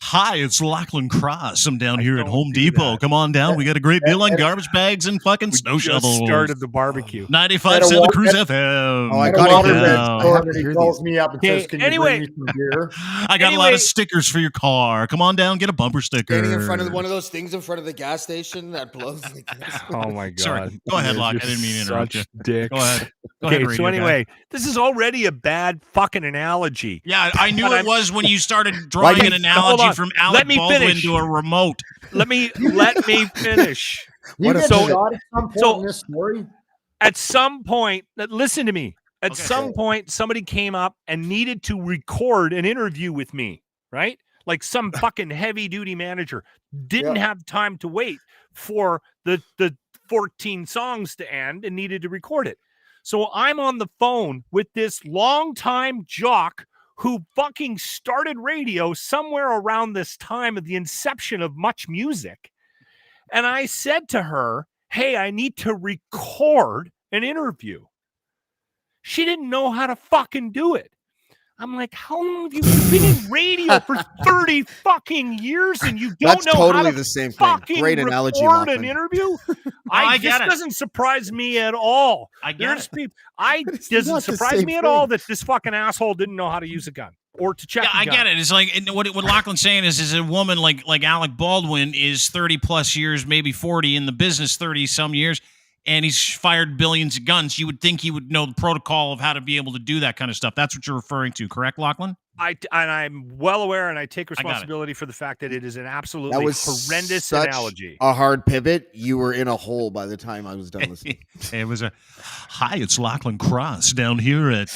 "Hi, it's Lachlan Cross. I'm down here at Home Depot. that. Come on down. We got a great deal on garbage bags and fucking We snow just shovels." started the barbecue. 95 cent the Cruise FM. Oh, I And gotta a water hear bed this. down. I have to and he hear calls these. me up and Okay, says, "Can you anyway. bring me some beer?" I got a lot Anyway. of stickers for your car. Come on down, get a bumper sticker. Standing in front of one of those things in front of the gas station that blows like this. Oh my god! Sorry. Go ahead, Locke. I didn't mean to interrupt you. Dicks. Go ahead. Go ahead, Okay, so radio guy. anyway, this is already a bad fucking analogy. Yeah, I knew But it I'm- was when you started drawing an Hold analogy on. from Let Alec me Baldwin finish. to a remote. Let me finish. You What a get pivot. shot at some point So- in this story. At some point, listen to me. At Okay. some point, somebody came up and needed to record an interview with me, right? Like some fucking heavy duty manager didn't Yeah. have time to wait for the 14 songs to end and needed to record it. So I'm on the phone with this longtime jock who fucking started radio somewhere around this time of the inception of Much Music. And I said to her, "Hey, I need to record an interview." She didn't know how to fucking do it. I'm like, how long have you been in radio for 30 fucking years and you don't That's know how totally to the same thing. fucking Great analogy, record an Lachlan. interview? I This get it. doesn't surprise me at all. I get There's it. people. It's Doesn't not the surprise same me at thing. all that this fucking asshole didn't know how to use a gun or to check. Yeah, a I gun. get it. It's like and what Lachlan's saying is a woman like Alec Baldwin is 30 plus years, maybe 40 in the business, 30 some years, and he's fired billions of guns. You would think he would know the protocol of how to be able to do that kind of stuff. That's what you're referring to, correct, Lachlan? I'm well aware, and I take got it. responsibility for the fact that it is an That absolutely was horrendous such analogy. a hard pivot. You were in a hole by the time I was done listening. It was hi, it's Lachlan Cross down here at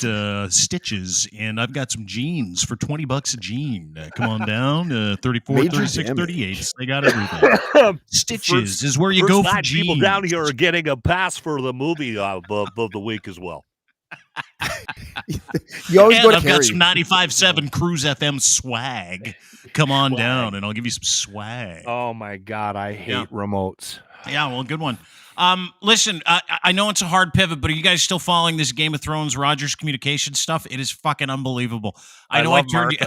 Stitches, and I've got some jeans for $20 a jean. Come on down, 34, Major 36, damage. 38. They got everything. Stitches is where you go for jeans. People down here are getting a pass for the movie of the week as well. You always And go to I've got Carrie. some 95.7 Cruise FM swag. Come on down, and I'll give you some swag. Oh my god, I hate remotes. Yeah, well, good one. Listen, I know it's a hard pivot, but are you guys still following this Game of Thrones Rogers communication stuff? It is fucking unbelievable. I know I love turned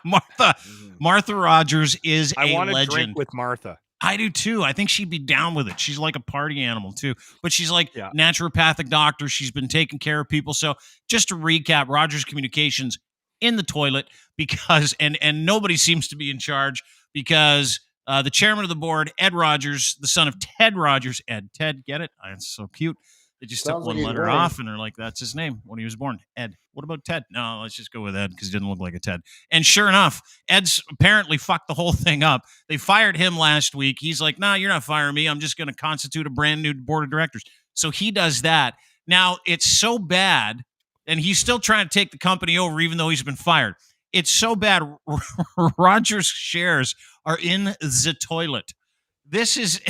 Martha. Martha Rogers is I a want to legend. drink with Martha. I do too. I think she'd be down with it. She's like a party animal too, but she's like Yeah. naturopathic doctor. She's been taking care of people. So just to recap, Rogers Communications in the toilet because and nobody seems to be in charge because the chairman of the board, Ed Rogers, the son of Ted Rogers, Ted, get it? It's so cute. They just Sounds took like one he's letter winning. off and they're like, that's his name when he was born. Ed. What about Ted? No, let's just go with Ed because he didn't look like a Ted. And sure enough, Ed's apparently fucked the whole thing up. They fired him last week. He's like, nah, you're not firing me. I'm just going to constitute a brand new board of directors. So he does that. Now, it's so bad, and he's still trying to take the company over even though he's been fired. It's so bad. Rogers shares are in the toilet. This is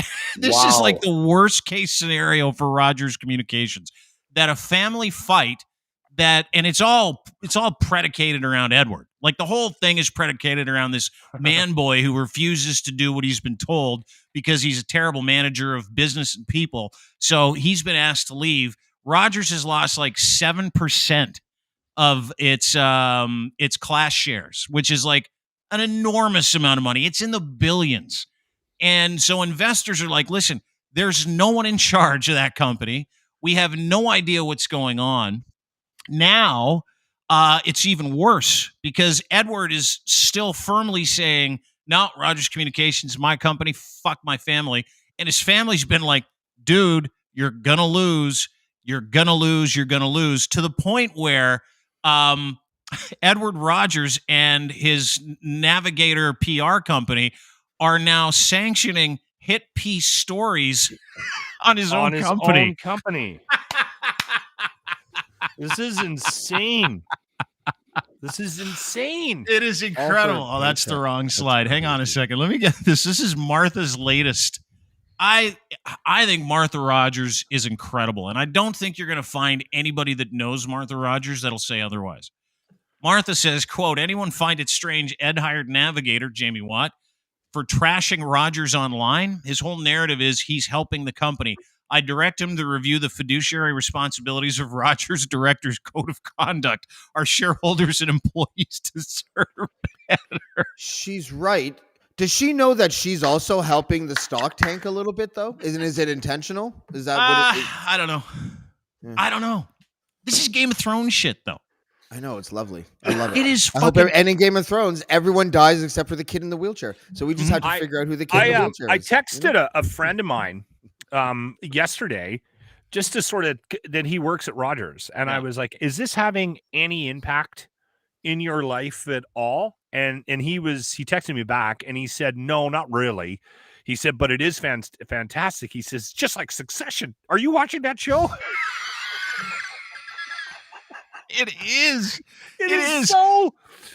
Wow. like the worst case scenario for Rogers Communications, that a family fight and it's all predicated around Edward. Like the whole thing is predicated around this man boy who refuses to do what he's been told because he's a terrible manager of business and people. So he's been asked to leave. Rogers has lost like 7% of its class shares, which is like an enormous amount of money. It's in the billions. And so investors are like, listen, there's no one in charge of that company. We have no idea what's going on. Now, it's even worse because Edward is still firmly saying, no, Rogers Communications, my company, fuck my family. And his family's been like, dude, you're going to lose. You're going to lose. You're going to lose, to the point where Edward Rogers and his Navigator PR company are now sanctioning hit piece stories on his own his company. own company. This is insane. This is insane. It is incredible. Oh, that's the wrong slide. Hang on a second. Let me get this. This is Martha's latest. I think Martha Rogers is incredible, and I don't think you're going to find anybody that knows Martha Rogers that'll say otherwise. Martha says, quote, anyone find it strange Ed hired Navigator, Jamie Watt, for trashing Rogers online? His whole narrative is he's helping the company. I direct him to review the fiduciary responsibilities of Rogers Directors' Code of Conduct. Our shareholders and employees deserve better. She's right. Does she know that she's also helping the stock tank a little bit, though? Is it intentional? Is that what it is? I don't know. Yeah. I don't know. This is Game of Thrones shit, though. I know. It's lovely. I love it. It is I hope fucking... and in Game of Thrones, everyone dies except for the kid in the wheelchair. So we just have to figure out who the kid in the wheelchair I is. texted a friend of mine yesterday just to sort of that he works at Rogers. And I was like, is this having any impact in your life at all? And he texted me back and he said, no, not really. He said, but it is fantastic. He says, just like Succession. Are you watching that show? It is. It is. So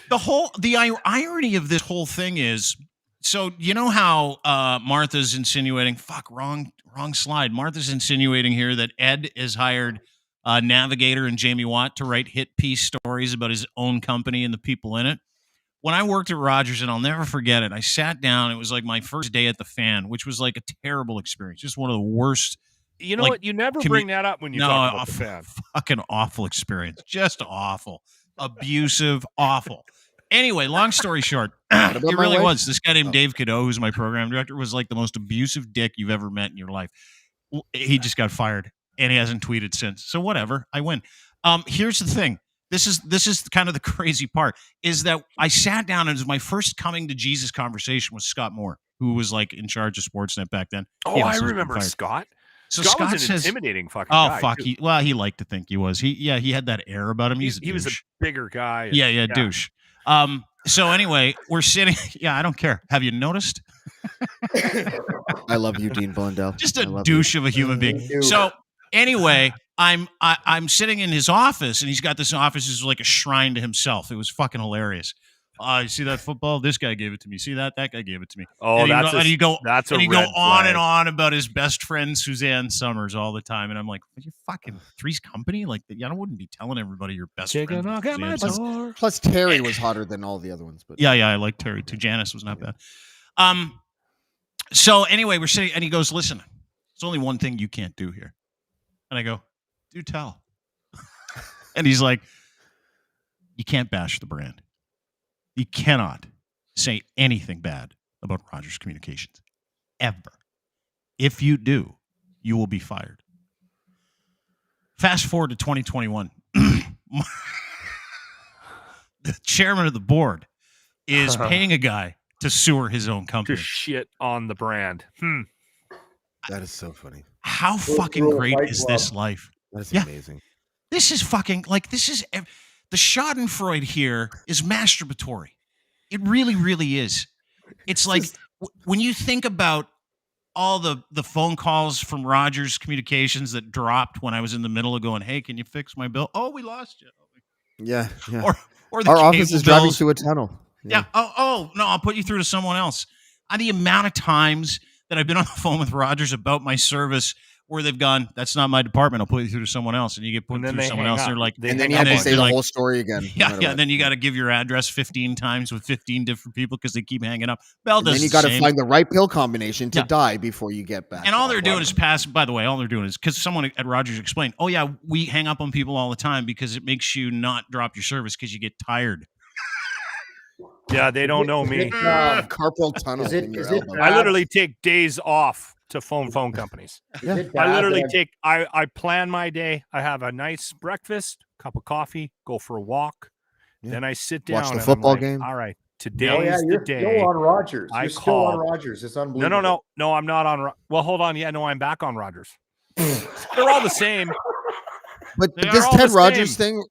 the irony of this whole thing is, so you know how Martha's insinuating, wrong slide. Martha's insinuating here that Ed has hired Navigator and Jamie Watt to write hit piece stories about his own company and the people in it. When I worked at Rogers, and I'll never forget it, I sat down. It was like my first day at the Fan, which was like a terrible experience. Just one of the worst. You know what? You never bring that up when you talk about the Fan. Fucking awful experience. Just awful. Abusive. Awful. Anyway, long story short, it really was. This guy named Dave Cadeau, who's my program director, was like the most abusive dick you've ever met in your life. He just got fired, and he hasn't tweeted since. So whatever. I win. Here's the thing. This is kind of the crazy part, is that I sat down and it was my first coming to Jesus conversation with Scott Moore, who was like in charge of Sportsnet back then. Oh, I remember Scott. So Scott was an intimidating fucking guy. Oh, fuck. He liked to think he was. He had that air about him. He was a bigger guy. Yeah, douche. So anyway, we're sitting. Yeah, I don't care. Have you noticed? I love you, Dean Blundell. Just a douche of a human being. So anyway, I'm sitting in his office, and he's got this office is like a shrine to himself. It was fucking hilarious. You see that football? This guy gave it to me. See that? That guy gave it to me. Oh, and you go on flag. and on about his best friend Suzanne Summers all the time, and I'm like, "Are you fucking Three's Company? Like, I wouldn't be telling everybody your best friend." Plus, Terry was hotter than all the other ones. But yeah, I like Terry too. Janice was not bad. So anyway, we're sitting, and he goes, "Listen, there's only one thing you can't do here," and I go, "Do tell." And he's like, "You can't bash the brand. You cannot say anything bad about Rogers Communications, ever. If you do, you will be fired." Fast forward to 2021. The chairman of the board is paying a guy to sewer his own company. To shit on the brand. that is so funny. How fucking great is this life? That's amazing. This is fucking, like, this is... The Schadenfreude here is masturbatory. It really, really is. It's like when you think about all the phone calls from Rogers Communications that dropped when I was in the middle of going, "Hey, can you fix my bill?" "Oh, we lost you." Yeah. Or the our office is driving bills. through a tunnel. Yeah. Oh, no, I'll put you through to someone else. The amount of times that I've been on the phone with Rogers about my service where they've gone, "That's not my department. I'll put you through to someone else," and you get put through to someone else. And they're like, and then you have to say the whole story again. Yeah. And then you got to give your address 15 times with 15 different people because they keep hanging up. Bell does. And then you got to find the right pill combination to die before you get back. And all they're doing is pass. By the way, all they're doing is because someone at Rogers explained, "Oh yeah, we hang up on people all the time because it makes you not drop your service because you get tired." Yeah, they don't know me. Carpal tunnel. I literally take days off to phone companies. I literally I plan my day. I have a nice breakfast, cup of coffee, go for a walk. Yeah. Then I sit down. Watch the football game. All right. Today is the day. You're still on Rogers. You're still on Rogers. It's unbelievable. No, I'm not on. Well, hold on. Yeah, no, I'm back on Rogers. They're all the same. But this Ted Rogers thing,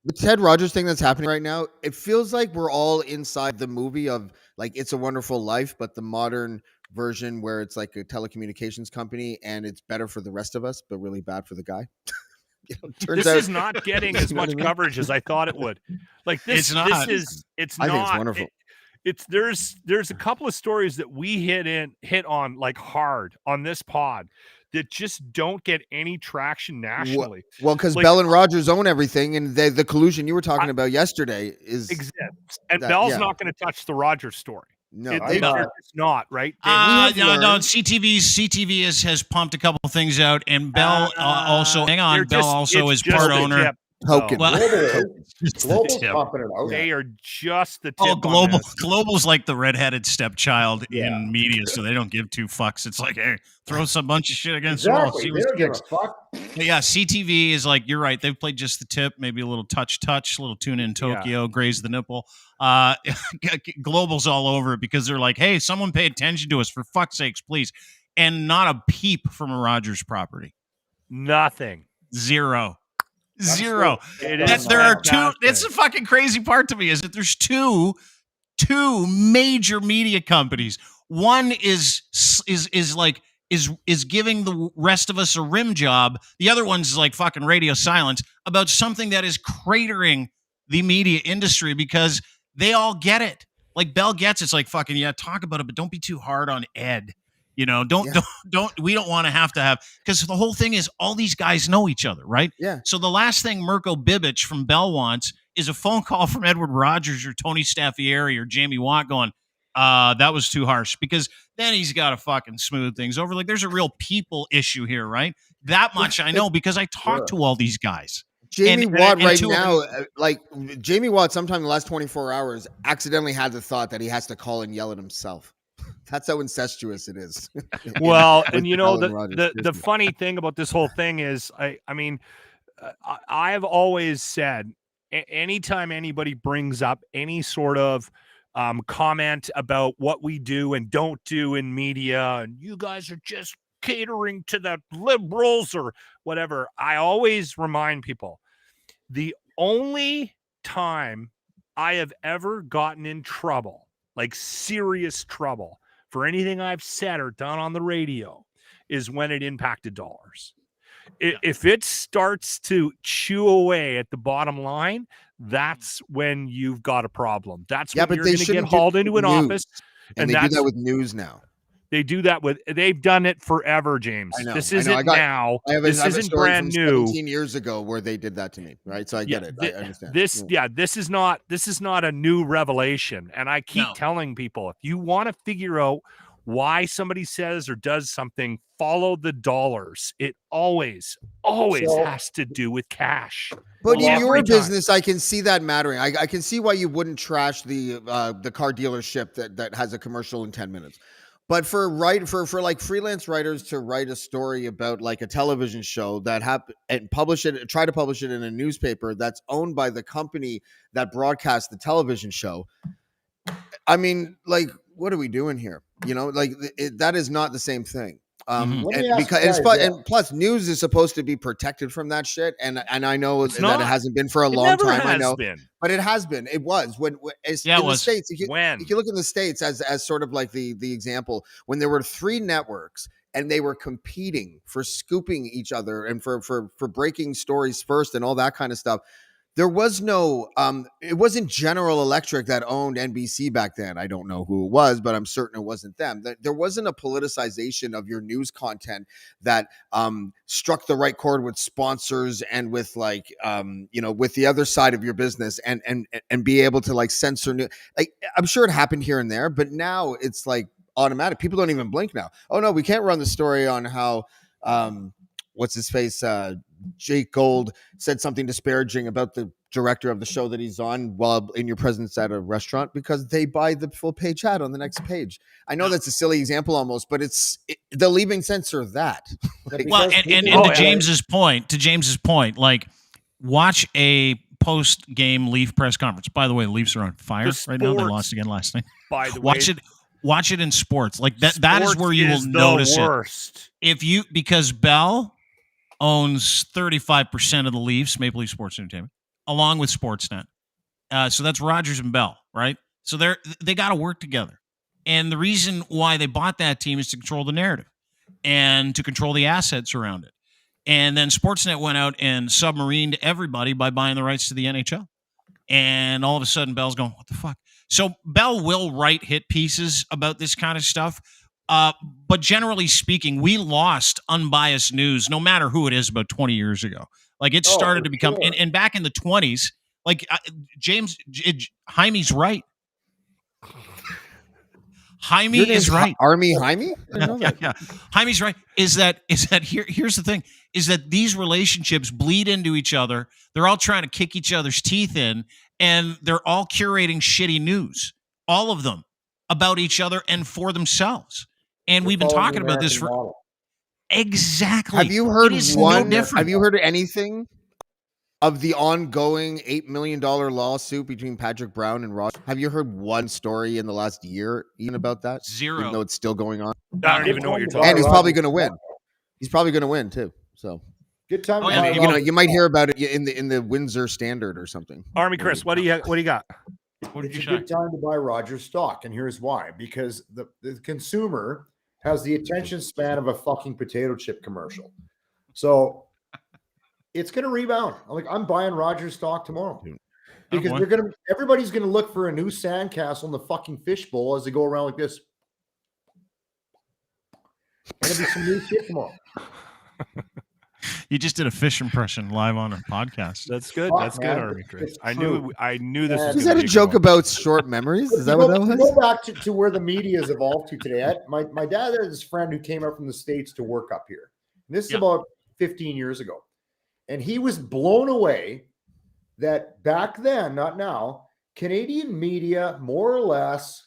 The Ted Rogers thing that's happening right now, it feels like we're all inside the movie of like It's a Wonderful Life, but the modern version where it's like a telecommunications company and it's better for the rest of us, but really bad for the guy. This is not getting as much coverage as I thought it would. Like this, It's not. I think it's not. wonderful. There's a couple of stories that we hit on like hard on this pod that just don't get any traction nationally. Well, because Like, Bell and Rogers own everything, and the collusion you were talking about yesterday is exists, and that- Bell's yeah. not going to touch the Rogers story. no. They're just not right. No, learned- CTV has pumped a couple things out, and Bell also. Hang on, Bell also is part owner. Token. Well, Global's tip. pumping it out. They are just the tip. Oh, on this. Global's like the redheaded stepchild Yeah. in media, so they don't give two fucks. It's like, hey, throw some bunch of shit against the wall. Exactly. See They what don't give a sticks. fuck. But yeah, CTV is like, you're right. They've played just the tip, maybe a little touch, a little tune in Tokyo, graze the nipple. Global's all over it because they're like, hey, someone pay attention to us for fuck's sakes, please. And not a peep from a Rogers property. Nothing. Zero. It That is there are two. fantastic. It's the fucking crazy part to me is that there's two major media companies. One is giving the rest of us a rim job. The other one's like fucking radio silence about something that is cratering the media industry because they all get it. Like Bell gets it's like fucking talk about it, but don't be too hard on Ed. You know, don't we don't want to have because the whole thing is all these guys know each other, right? Yeah. So the last thing Mirko Bibic from Bell wants is a phone call from Edward Rogers or Tony Staffieri or Jamie Watt going, that was too harsh, because then he's got to fucking smooth things over. Like there's a real people issue here, right? That much I know because I talk to all these guys. Jamie Watt and right two of now, like Jamie Watt, sometime in the last 24 hours, accidentally had the thought that he has to call and yell at himself. That's how incestuous it is. Well, With and you know, Bell and Rogers. the funny thing about this whole thing is, I mean, I've always said, anytime anybody brings up any sort of comment about what we do and don't do in media, and you guys are just catering to the liberals or whatever, I always remind people, the only time I have ever gotten in trouble, like serious trouble, for anything I've said or done on the radio is when it impacted dollars. If it starts to chew away at the bottom line, that's when you've got a problem. That's when you're going to get hauled into an office. And they do that with news now. They do that with, they've done it forever, James. I know. This isn't now. This isn't brand new. 17 years ago where they did that to me, right? So I get it. I understand. This is not a new revelation. And I keep telling people, if you want to figure out why somebody says or does something, follow the dollars. It always has to do with cash. But in your business, I can see that mattering. I can see why you wouldn't trash the car dealership that has a commercial in 10 minutes. But for like freelance writers to write a story about like a television show that and try to publish it in a newspaper that's owned by the company that broadcasts the television show. I mean, like, what are we doing here? You know, like that is not the same thing. And plus news is supposed to be protected from that shit. And I know that it hasn't been for a long time. I know, but it has been. It was when the States. If you look in the States as sort of like the example, when there were 3 networks and they were competing for scooping each other and for breaking stories first and all that kind of stuff. There was no, it wasn't General Electric that owned NBC back then. I don't know who it was, but I'm certain it wasn't them. There wasn't a politicization of your news content that struck the right chord with sponsors and with like, with the other side of your business and be able to like censor news. Like, I'm sure it happened here and there, but now it's like automatic. People don't even blink now. Oh no, we can't run the story on how, what's his face? Jake Gold said something disparaging about the director of the show that he's on while in your presence at a restaurant because they buy the full page ad on the next page. I know that's a silly example almost, but they're leaving censor that. To James's point, like watch a post-game Leaf press conference. By the way, the Leafs are on fire right now. They lost again last night. By the way, watch it in sports. Like that is where you will notice it. Because Bell owns 35% of the Leafs, Maple Leaf Sports Entertainment, along with Sportsnet. So that's Rogers and Bell, right? So they got to work together. And the reason why they bought that team is to control the narrative and to control the assets around it. And then Sportsnet went out and submarined everybody by buying the rights to the NHL. And all of a sudden, Bell's going, what the fuck? So Bell will write hit pieces about this kind of stuff. But generally speaking, we lost unbiased news, no matter who it is, about 20 years ago. Like it started to become, and back in the 20s, like Jaime's right. Jaime is right. Army Jaime? Yeah. Jaime's right. Is that here's the thing, is that these relationships bleed into each other. They're all trying to kick each other's teeth in, and they're all curating shitty news, all of them, about each other and for themselves. And we've been talking about this for exactly. Have you heard No have you heard anything of the ongoing $8 million lawsuit between Patrick Brown and Ross? Have you heard one story in the last year even about that? Zero. Even though it's still going on. I don't even know what you're talking And he's about. probably going to win. He's probably going to win too. So Good time. Oh, yeah. to you might hear about it in the Windsor Standard or something. Army Kris, what do you got? What did It's you a say? good time to buy Rogers stock, and here's why: because the consumer has the attention span of a fucking potato chip commercial, so it's going to rebound. I'm buying Rogers stock tomorrow because everybody's going to look for a new sandcastle in the fucking fishbowl as they go around like this. There'll be some new shit tomorrow. You just did a fish impression live on our podcast. That's good. Fuck, That's good, man. Army Kris. It's I true. knew this was Is gonna that a be joke good one. about short memories? Is that what that was? Go back to where the media has evolved to today. My dad had this friend who came up from the States to work up here. And this is about 15 years ago. And he was blown away that back then, not now, Canadian media, more or less,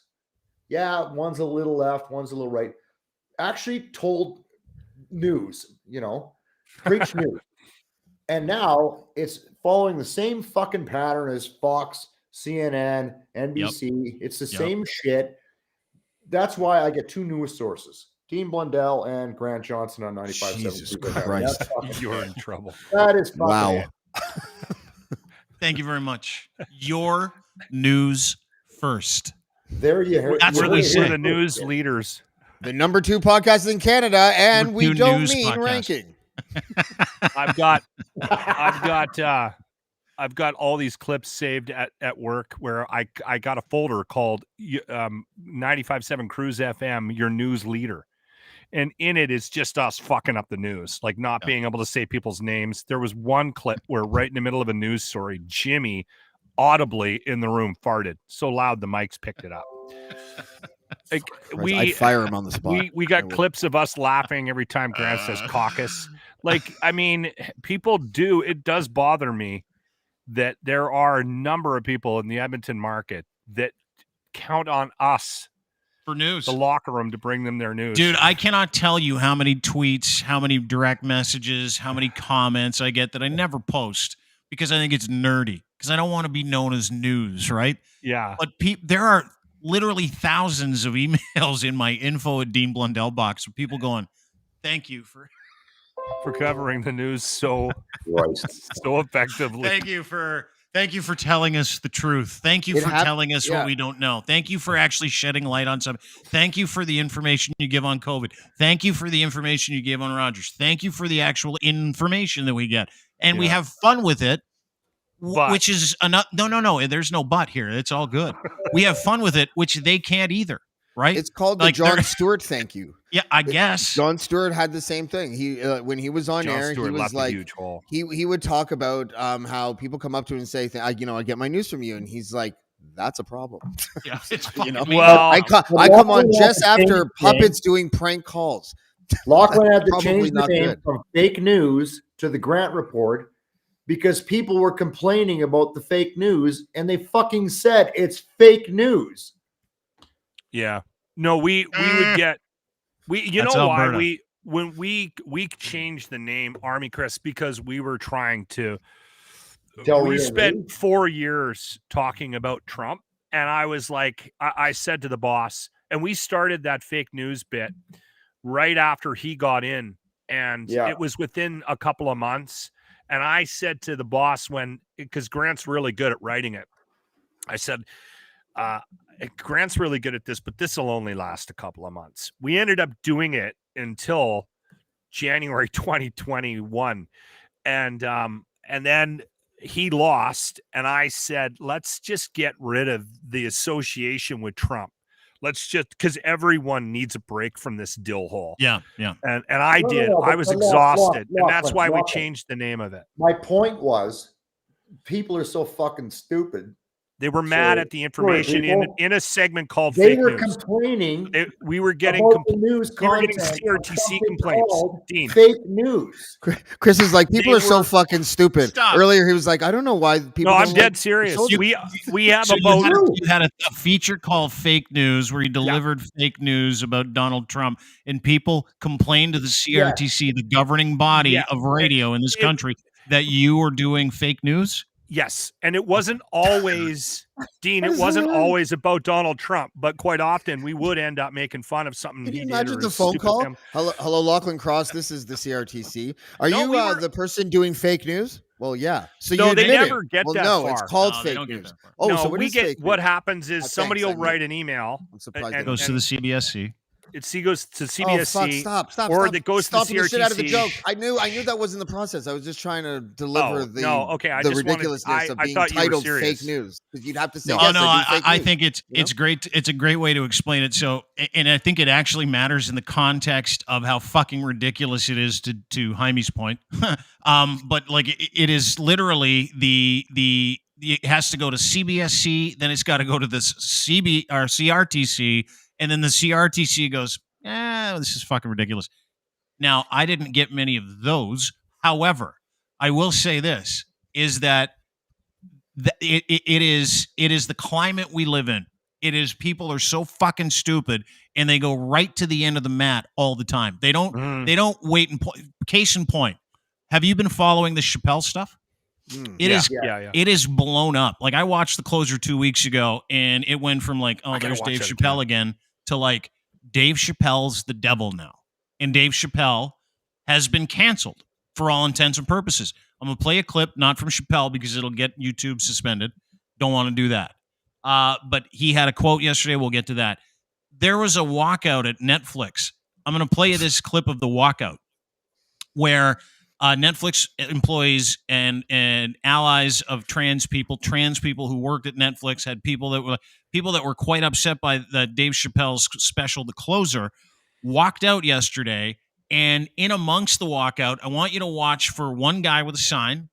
one's a little left, one's a little right, actually told news, preach news. And now it's following the same fucking pattern as Fox, CNN, NBC. It's the same shit. That's why I get two newest sources: Dean Blundell and Grant Johnson on 95.7. Jesus Christ. You're in trouble. That is fucking Wow. it. Thank you very much. Your news first. There you heard. That's what we We're say. the news leaders. The number 2 podcast in Canada, and Number we 2 don't news mean podcast. ranking. I've got all these clips saved at work where I got a folder called 95.7 Cruise FM, your news leader. And in it is just us fucking up the news, like not being able to say people's names. There was one clip where right in the middle of a news story, Jimmy audibly in the room farted so loud the mics picked it up. Like I'd fire him on the spot. we got clips of us laughing every time Grant says caucus. Like, I mean, it does bother me that there are a number of people in the Edmonton market that count on us, For news. the locker room, to bring them their news. Dude, I cannot tell you how many tweets, how many direct messages, how many comments I get that I never post because I think it's nerdy, because I don't want to be known as news, right? Yeah. But there are literally thousands of emails in my info at Dean Blundell box of people going, thank you for covering the news so effectively. thank you for telling us the truth. Thank you for telling us what we don't know. Thank you for actually shedding light on something. Thank you for the information you give on COVID. Thank you for the information you give on Rogers. Thank you for the actual information that we get. And we have fun with it, which is no. There's no but here. It's all good. We have fun with it, which they can't either, right? It's called the John Stewart thank you. Yeah, I guess. John Stewart had the same thing. He when he was on air, Stewart he was left a like, huge hole. he would talk about how people come up to him and say, I get my news from you, and he's like, that's a problem. Yeah, it's Well, I come on just after Puppets doing prank calls. Lachlan had to Probably change the not name good. from fake news to the Grant Report because people were complaining about the fake news, and they fucking said it's fake news. Yeah. No, we would get That's know why Alberta. when we changed the name Army Kris because we were trying to we spent 4 years talking about Trump, and I was like, I said to the boss, and we started that fake news bit right after he got in, and it was within a couple of months, And I said to the boss because Grant's really good at writing it, I said, Grant's really good at this, but this will only last a couple of months. We ended up doing it until January 2021. And then he lost. And I said, let's just get rid of the association with Trump. Let's just, because everyone needs a break from this dill hole. Yeah. And I did. I was exhausted. And that's why we changed the name of it. My point was, people are so fucking stupid. They were mad at the information in a segment called They fake were news. complaining. We were getting about the news we were getting content CRTC of complaints. called Dean. Fake news. Chris is like, people They are so were- fucking stupid. Stop. Earlier, he was like, I don't know why people. No, I'm don't dead like serious. social- We have So about you had a feature called Fake News where you delivered fake news about Donald Trump, and people complained to the CRTC, the governing body of radio in this country, that you were doing fake news. yes, and it wasn't always Dean. It wasn't always about Donald Trump, but quite often we would end up making fun of something Can he you did. imagine or the his phone stupid call? thing. Hello, Lachlan Cross. This is the CRTC. Are No, you we were- the person doing fake news? Well, yeah. So No, you they admit never it. get well, that no, far. it's called No, they fake don't get news. that far. Oh, no, so what we is get fake what news? happens is somebody thanks, will I write an email. I'm surprised. and- I It goes to the CBSC. It goes to Oh, CBSC. fuck, stop. or that goes to the Stopping the shit out of the CRTC. joke. I knew that wasn't the process. I was just trying to deliver Oh, the no, okay, I the just wanted- ridiculousness of I being thought you were titled serious. fake news. Because you'd have to say, No. yes, Oh no, I do fake I news. think it's You know? great. It's a great way to explain it. So, and I think it actually matters in the context of how fucking ridiculous it is to Jaime's point. But like it is literally it has to go to CBSC, then it's got to go to the CRTC, and then the CRTC goes, this is fucking ridiculous. Now, I didn't get many of those. However, I will say this is that it is the climate we live in. It is people are so fucking stupid and they go right to the end of the mat all the time. They don't wait and case in point. Have you been following the Chappelle stuff? It is blown up. Like I watched The Closer 2 weeks ago and it went from like, oh, there's Dave Chappelle again to like Dave Chappelle's the devil now. And Dave Chappelle has been canceled for all intents and purposes. I'm going to play a clip, not from Chappelle because it'll get YouTube suspended. Don't want to do that. But he had a quote yesterday. We'll get to that. There was a walkout at Netflix. I'm going to play you this clip of the walkout where Netflix employees and allies of trans people who worked at Netflix had people that were quite upset by the Dave Chappelle's special, The Closer, walked out yesterday. And in amongst the walkout, I want you to watch for one guy with a sign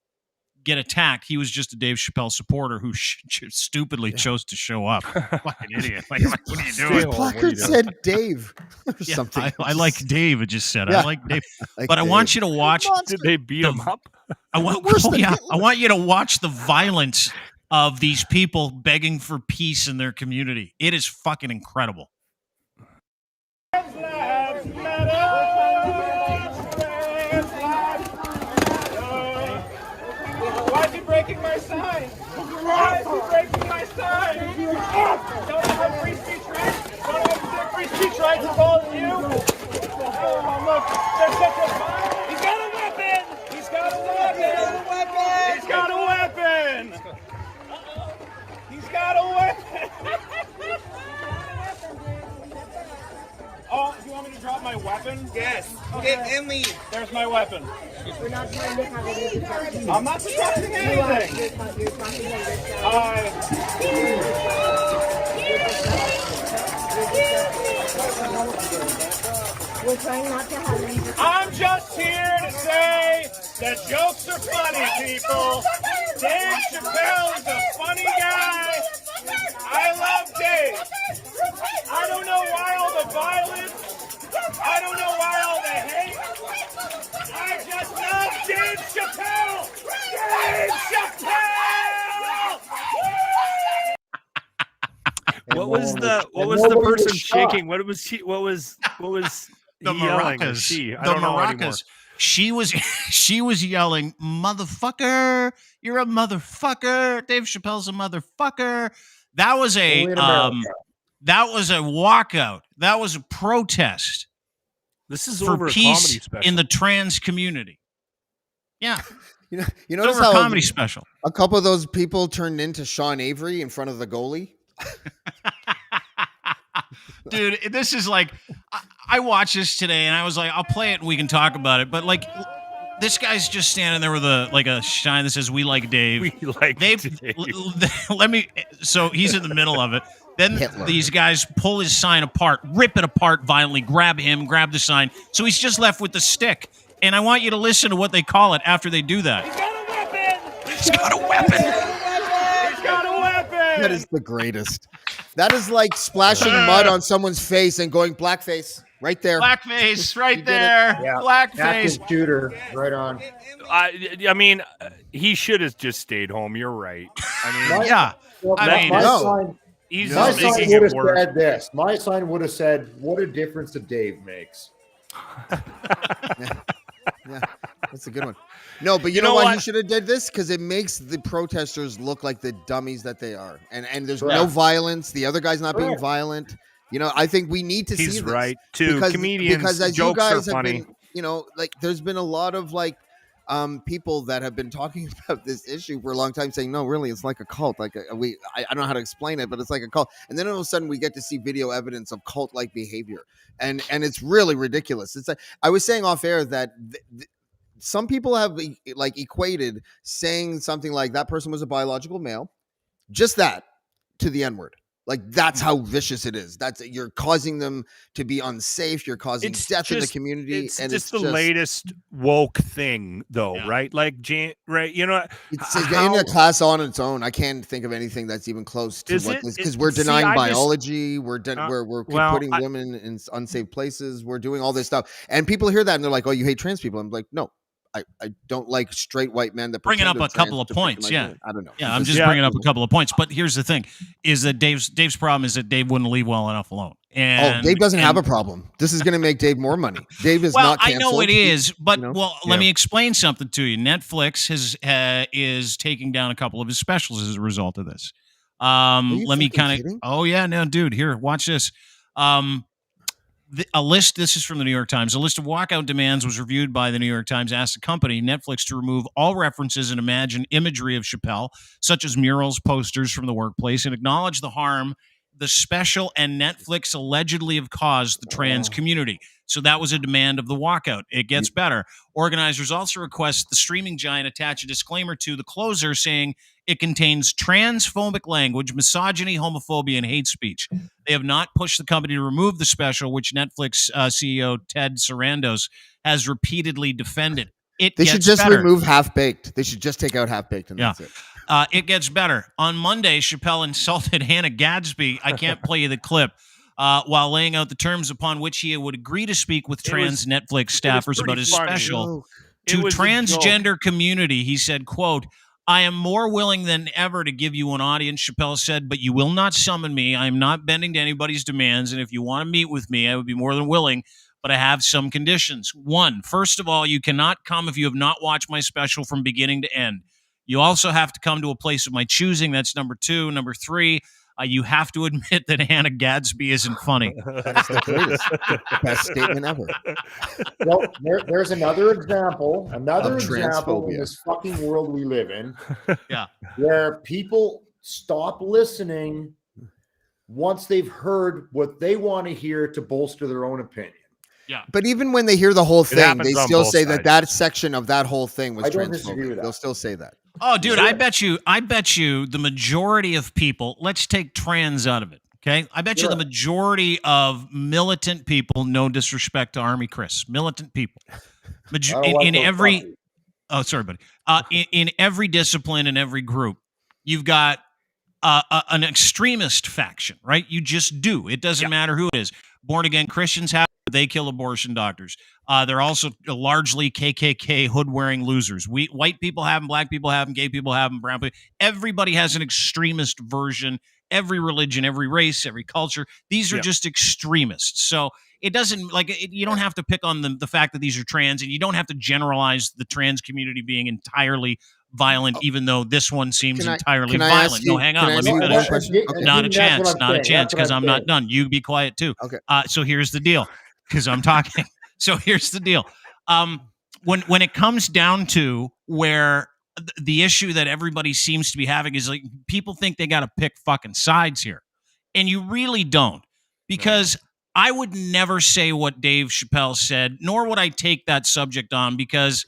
get attacked. He was just a Dave Chappelle supporter who stupidly chose to show up. Fucking idiot. Like, what are you doing? His placard said Dave or something. I like Dave, it just said. Yeah. I like Dave. Like But I Dave. want you to watch. Did they beat him up? I want you to watch the violence of these people begging for peace in their community. It is fucking incredible. Why is he breaking my sign? Why is he breaking my sign? Don't I have free speech rights? Don't I have free speech rights as well as you? Oh, look, there's such a... He's got a weapon! He's got a weapon! He's got a weapon! He's got a weapon! Oh, do you want me to drop my weapon? Yes. Okay. And leave. There's my weapon. We're not trying to have any discussion. I'm not discussing anything. You're talking We're trying not to have any discussion. I'm just here to say that jokes are funny, people. Dave Chappelle is a funny guy. I love Dave. I don't know why all the violence. I don't know why all the hate. I just love Dave Chappelle. Dave Chappelle. What was the nobody person was shot. shaking? What was he The yelling? Or maracas. she? I The don't know anymore. maracas. She was yelling, "Motherfucker! You're a motherfucker! Dave Chappelle's a motherfucker!" That was a Only in America. that was a walkout. That was a protest This is for over a comedy peace special. in the trans community. Yeah. You It's notice over a how comedy special. a couple of those people turned into Sean Avery in front of the goalie? Dude, this is like I watched this today and I was like, I'll play it and we can talk about it. But like this guy's just standing there with a sign that says "We like Dave." We like Dave. Let me. So he's in the middle of it. Then Hitler. these guys pull his sign apart, rip it apart violently, grab the sign. So he's just left with the stick. And I want you to listen to what they call it after they do that. He's got a weapon. He's got a weapon. He's got a weapon. That is the greatest. That is like splashing mud on someone's face and going blackface right there. Blackface right did it. there. Yeah. Blackface. Active shooter, right on. I mean, he should have just stayed home. You're right. I mean, Yeah. Well, I mean, my no. sign, he's my just sign making would it have work. said this. My sign would have said, "What a difference a Dave makes." Yeah, that's a good one. No, but you know why he should have did this? Because it makes the protesters look like the dummies that they are. And there's no Correct. violence. The other guy's not being Correct. violent. You know, I think we need to see He's this. right too. Comedians because as jokes you guys are have funny. been, you know, like there's been a lot of like people that have been talking about this issue for a long time saying, no, really, it's like a cult. Like I don't know how to explain it, but it's like a cult. And then all of a sudden we get to see video evidence of cult-like behavior. And it's really ridiculous. It's like I was saying off air that some people have like equated saying something like that person was a biological male, just that, to the N-word. Like that's how vicious it is. You're causing them to be unsafe. You're causing death in the community. It's just the latest woke thing, though, Yeah. right? Like, right? You know, It's in a class on its own. I can't think of anything that's even close to Is what it? this, because It- we're see, denying I just- biology. We're putting women in unsafe places. We're doing all this stuff, and people hear that and they're like, "Oh, you hate trans people." I'm like, no. I don't like straight white men that Bringing pretend up a they're trans couple of to pick points, my yeah. brain. I don't know. Yeah, I'm It's just bringing up a couple of points. But here's the thing: is that Dave's problem is that Dave wouldn't leave well enough alone. And Dave doesn't have a problem. This is going to make Dave more money. Dave is well, not I canceled. know it is, but you know? let me explain something to you. Netflix is taking down a couple of his specials as a result of this. you Let me fucking kind of. kidding? Oh yeah, no, dude. Here, watch this. A list. This is from the New York Times. A list of walkout demands was reviewed by the New York Times. Asked the company Netflix to remove all references and imagery of Chappelle, such as murals, posters from the workplace, and acknowledge the harm the special and Netflix allegedly have caused the trans community. So that was a demand of the walkout. It gets better. Organizers also request the streaming giant attach a disclaimer to the closer saying it contains transphobic language, misogyny, homophobia, and hate speech. They have not pushed the company to remove the special, which Netflix CEO Ted Sarandos has repeatedly defended. They should gets just better. remove Half Baked. They should just take out Half Baked, and Yeah. that's it. It gets better. On Monday, Chappelle insulted Hannah Gadsby. I can't play you the clip. While laying out the terms upon which he would agree to speak with trans Netflix staffers about pretty his funny. special. It To was a transgender community, he said, quote, I am more willing than ever to give you an audience, Chappelle said, but you will not summon me. I am not bending to anybody's demands. And if you want to meet with me, I would be more than willing, but I have some conditions. One, first of all, you cannot come if you have not watched my special from beginning to end. You also have to come to a place of my choosing. That's number two. Number three, you have to admit that Hannah Gadsby isn't funny. That's the greatest, best statement ever. Well, there's another example in transphobia. this fucking world we live in. Yeah. Where people stop listening once they've heard what they want to hear to bolster their own opinion. But even when they hear the whole thing, happens they on still both say sides. that section of that whole thing was I don't disagree with transphobic. that. They'll still say that. Oh, dude, Sure. I bet you the majority of people, let's take trans out of it, okay? I bet you the Sure. majority of militant people, no disrespect to Army Kris, militant people. I don't like In those every, puppies. oh, sorry, buddy. In every discipline, in every group, you've got an extremist faction, right? You just do. It doesn't matter who it is. Born again Christians have, they kill abortion doctors. They're also largely KKK hood-wearing losers. White people have them, black people have them, gay people have them, brown people. Everybody has an extremist version. Every religion, every race, every culture. These are just extremists. So it doesn't you don't have to pick on the fact that these are trans, and you don't have to generalize the trans community being entirely violent, even though this one seems entirely can I violent. ask No, you- hang can on. I Let ask me you finish. one question? Okay. Not a That's chance. what I'm Not a saying. chance, That's what because I'm I'm not saying. done. You be quiet too. Okay. So here's the deal, because I'm talking. So here's the deal. when it comes down to where the issue that everybody seems to be having is like people think they got to pick fucking sides here, and you really don't, because I would never say what Dave Chappelle said, nor would I take that subject on, because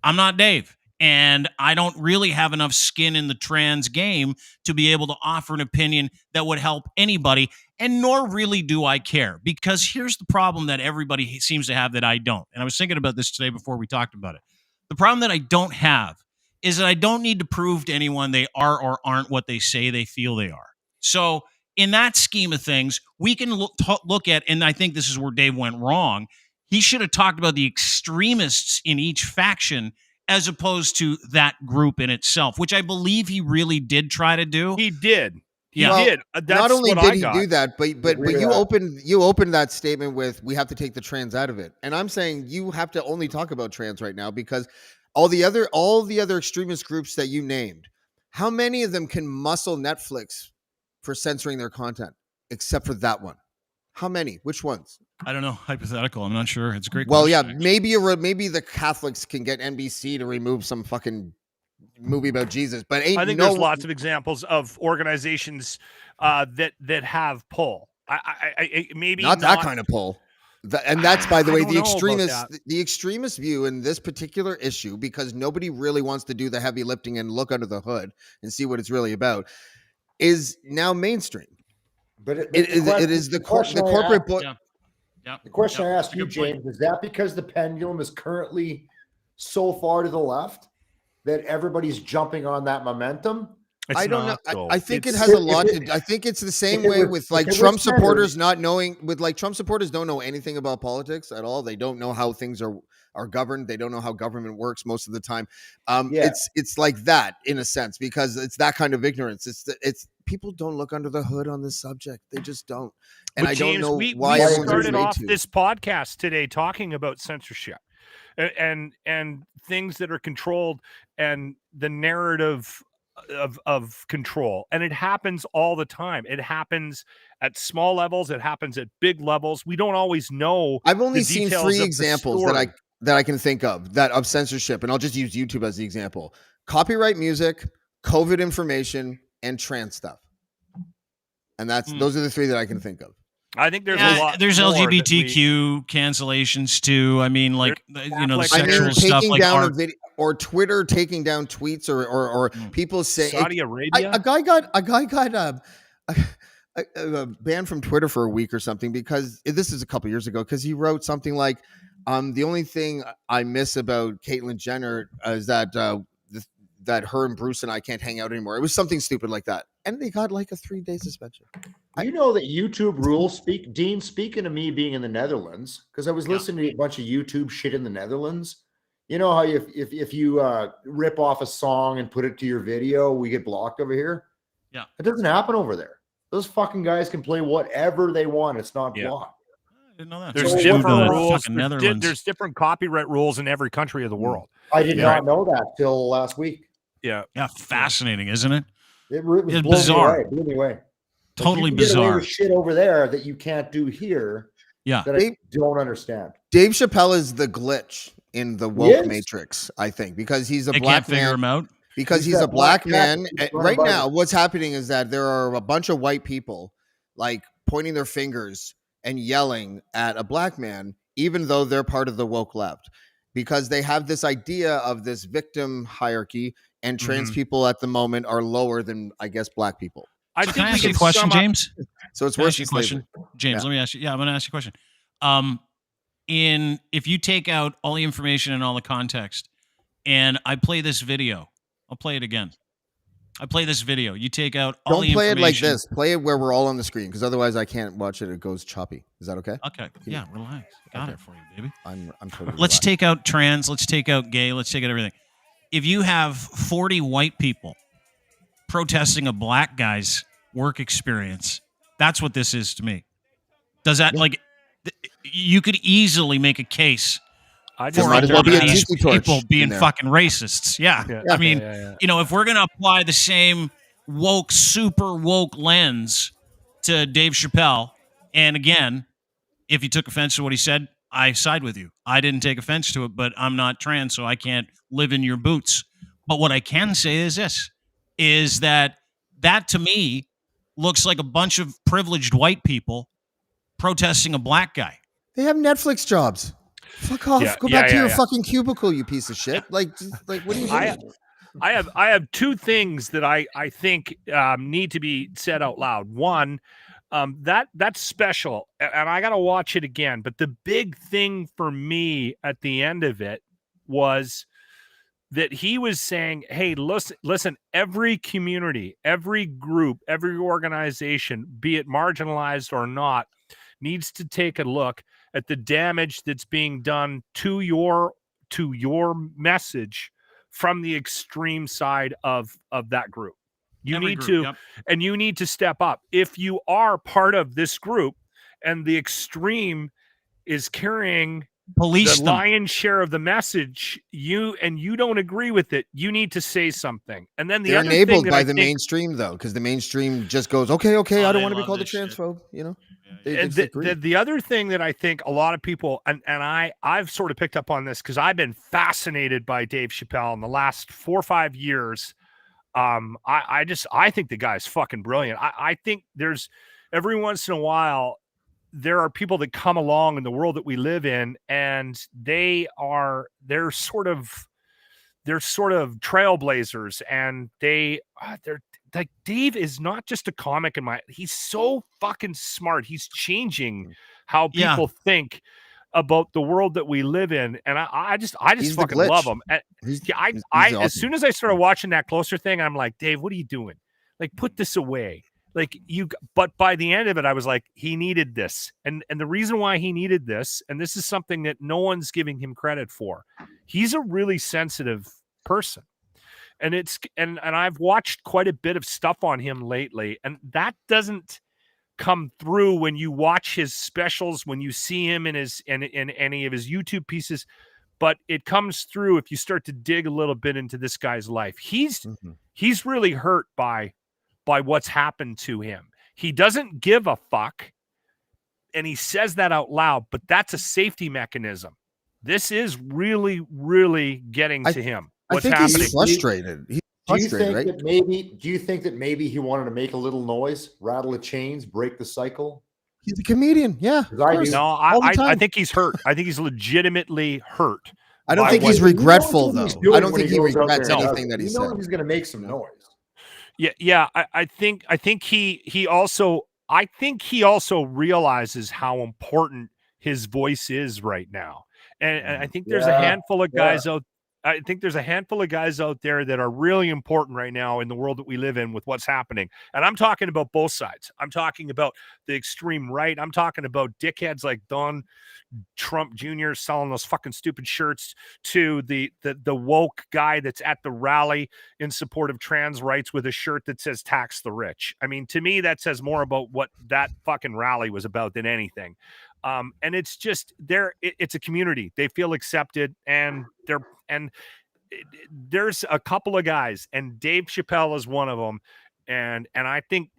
I'm not Dave. And I don't really have enough skin in the trans game to be able to offer an opinion that would help anybody. And nor really do I care, because here's the problem that everybody seems to have that I don't. And I was thinking about this today before we talked about it. The problem that I don't have is that I don't need to prove to anyone they are or aren't what they say they feel they are. So in that scheme of things, we can look at, and I think this is where Dave went wrong. He should have talked about the extremists in each faction as opposed to that group in itself, which I believe he really did try to do. He did. He Yeah. did. That's Not only what did I he got. do that, but you opened that statement with, we have to take the trans out of it. And I'm saying you have to only talk about trans right now, because all the other extremist groups that you named, how many of them can muscle Netflix for censoring their content, except for that one? How many? Which ones? I don't know. Hypothetical. I'm not sure. It's a great. Well, question, yeah, actually. maybe the Catholics can get NBC to remove some fucking movie about Jesus, but ain't I think no there's lots of examples of organizations that have pull. I maybe not that kind of pull. And that's, by the I way, don't the know about extremist view in this particular issue, because nobody really wants to do the heavy lifting and look under the hood and see what it's really about, is now mainstream. But It is the corporate book. Yeah. Yeah. The question I asked you, Good point. James, is that because the pendulum is currently so far to the left that everybody's jumping on that momentum? It's I don't know. not, though. I think it It's- has a lot to. I think it's the same way with like Trump supporters not knowing. With like Trump supporters don't know anything about politics at all. They don't know how things are governed. They don't know how government works most of the time. Yeah. It's like that in a sense, because it's that kind of ignorance. It's people don't look under the hood on this subject. They just don't. And But I James, don't know we why everyone's started afraid off to. this podcast today talking about censorship and things that are controlled and the narrative of control. And it happens all the time. It happens at small levels. It happens at big levels. We don't always know. I've only the seen details 3 of the examples story. that I can think of of censorship, and I'll just use YouTube as the example: copyright music, COVID information, and trans stuff. And those are the 3 that I can think of. I think there's Yeah, a lot. there's more that LGBTQ cancellations too. I mean, like the Catholic- sexual stuff, taking like down art. a video, or Twitter taking down tweets, or people say Saudi Arabia. a guy got banned from Twitter for a week or something, because this is a couple years ago, because he wrote something like, the only thing I miss about Caitlyn Jenner is that that her and Bruce and I can't hang out anymore. It was something stupid like that, and they got like a 3-day suspension. You know that YouTube rules speak. Dean, speaking of me being in the Netherlands, because I was listening to a bunch of YouTube shit in the Netherlands. You know how if you rip off a song and put it to your video, we get blocked over here? Yeah. It doesn't happen over there. Those fucking guys can play whatever they want. It's not blocked. I didn't know that. There's So different what- rules. Fucking Netherlands. There's different copyright rules in every country of the world. I did Yeah. not know that till last week. Yeah. Yeah, fascinating, isn't it? It was It's blown bizarre. Me away. Blew me away. Like, Totally you can get away bizarre. with shit over there that you can't do here. Yeah. That I don't understand. Dave Chappelle is the glitch in the woke matrix, I think, because he's a They can't black figure man. him out. Because He's he's a that black black cat man. that's running Right by now, them. what's happening is that there are a bunch of white people like pointing their fingers and yelling at a black man, even though they're part of the woke left, because they have this idea of this victim hierarchy, and trans people at the moment are lower than, I guess, black people. I So think can I we ask you a can question, sum up- James? So it's Can I worse ask you than a slavery. question? James, Yeah. let me ask you. Yeah, I'm going to ask you a question. If you take out all the information and all the context, and I play this video, I'll play it again. I play this video. You take out all Don't the play it like information. this. Play it where we're all on the screen, because otherwise I can't watch it. It goes choppy. Is that okay? Okay. Yeah, relax. Got Okay. it for you, baby. I'm totally Let's relaxed. take out trans. Let's take out gay. Let's take out everything. If you have 40 white people protesting a black guy's work experience, that's what this is to me. Does that you could easily make a case I for just might as well be a these tiki torch people in being there. fucking racists. Yeah. Yeah. I mean, yeah. if we're going to apply the same woke, super woke lens to Dave Chappelle, and again, if you took offense to what he said, I side with you. I didn't take offense to it, but I'm not trans, so I can't live in your boots. But what I can say is this, is that to me looks like a bunch of privileged white people protesting a black guy. They have Netflix jobs. Fuck off. Yeah, Go back to your yeah. fucking cubicle, you piece of shit. Like what are you doing? I have two things that I think need to be said out loud. One, that's special, and I got to watch it again. But the big thing for me at the end of it was that he was saying, "Hey, listen, every community, every group, every organization, be it marginalized or not, needs to take a look at the damage that's being done to your message from the extreme side of that group. You need to and you need to step up. If you are part of this group and the extreme is carrying the lion's share of the message, you don't agree with it, you need to say something." And then they're enabled by the mainstream, though, because the mainstream just goes, okay, I don't want to be called a transphobe, you know. The other thing that I think a lot of people, and I've sort of picked up on this because I've been fascinated by Dave Chappelle in the last 4 or 5 years. I think the guy's fucking brilliant. I think there's every once in a while there are people that come along in the world that we live in, and they're sort of trailblazers, and they're like, Dave is not just a comic he's so fucking smart. He's changing how people think about the world that we live in, and I just fucking love him. He's awesome. As soon as I started watching that Closer thing, I'm like, Dave, what are you doing? Like, put this away. But by the end of it, I was like, he needed this. And the reason why he needed this, and this is something that no one's giving him credit for, he's a really sensitive person. And I've watched quite a bit of stuff on him lately, and that doesn't come through when you watch his specials, when you see him in any of his YouTube pieces, but it comes through if you start to dig a little bit into this guy's life. He's really hurt by what's happened to him. He doesn't give a fuck, and he says that out loud, but that's a safety mechanism. This is really, really getting to him. What's happening? He's frustrated. He's frustrated, right? Do you think that maybe he wanted to make a little noise, rattle the chains, break the cycle? He's a comedian. Yeah. I think he's hurt. I think he's legitimately hurt. I don't think he's regretful, though. I don't think he regrets anything that he said. He's going to make some noise. Yeah. I think he also realizes how important his voice is right now, and I think there's a handful of guys out. I think there's a handful of guys out there that are really important right now in the world that we live in with what's happening. And I'm talking about both sides. I'm talking about the extreme right. I'm talking about dickheads like Don Trump Jr. selling those fucking stupid shirts, to the woke guy that's at the rally in support of trans rights with a shirt that says tax the rich. I mean, to me, that says more about what that fucking rally was about than anything. And it's just it's a community. They feel accepted, and there's a couple of guys, and Dave Chappelle is one of them. And I think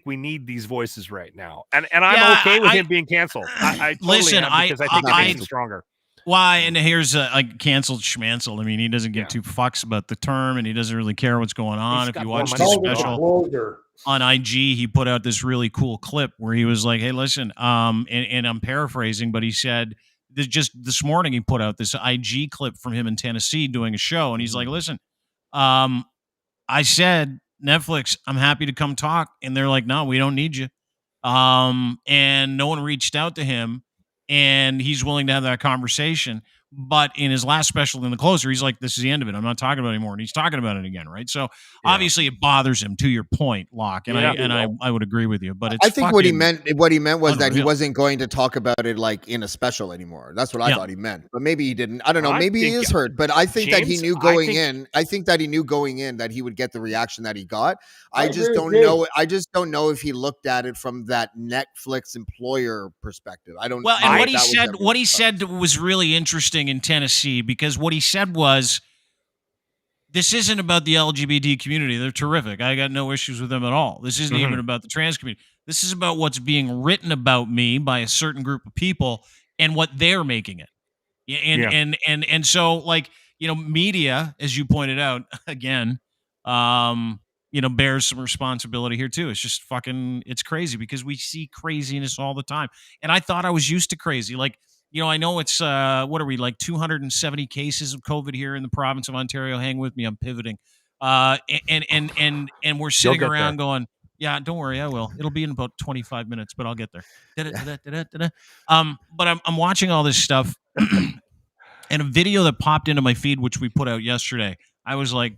we need these voices right now. And I'm okay with him being canceled. I totally listen, because I think it makes him stronger. Why? And here's like canceled schmancel. I mean, he doesn't give two fucks about the term, and he doesn't really care what's going on. If you watch the special on IG, he put out this really cool clip where he was like, "Hey, listen," and I'm paraphrasing, but he said just this morning he put out this IG clip from him in Tennessee doing a show, and he's like, "Listen, I said Netflix, I'm happy to come talk," and they're like, "No, we don't need you," and no one reached out to him. And he's willing to have that conversation. But in his last special in the Closer, he's like, this is the end of it. I'm not talking about it anymore. And he's talking about it again, right? So obviously it bothers him, to your point, Locke. And I would agree with you. But it's I think what he meant was that he wasn't going to talk about it like in a special anymore. That's what I thought he meant. But maybe he didn't. I don't know. Maybe he is hurt. But I think that he knew going in. I think that he knew going in that he would get the reaction that he got. I just don't know. I just don't know if he looked at it from that Netflix employer perspective. I don't. Well, and what he said was really interesting in Tennessee, because what he said was, this isn't about the LGBT community. They're terrific. I got no issues with them at all. This isn't even about the trans community. This is about what's being written about me by a certain group of people. and what they're making it. And so, like, media, as you pointed out again, bears some responsibility here too. It's just it's crazy because we see craziness all the time. And I thought I was used to crazy. Like, I know it's what are we, like 270 cases of COVID here in the province of Ontario. Hang with me, I'm pivoting. And we're sitting around going, yeah, don't worry, I will. It'll be in about 25 minutes, but I'll get there. But I'm watching all this stuff, and a video that popped into my feed, which we put out yesterday. I was like,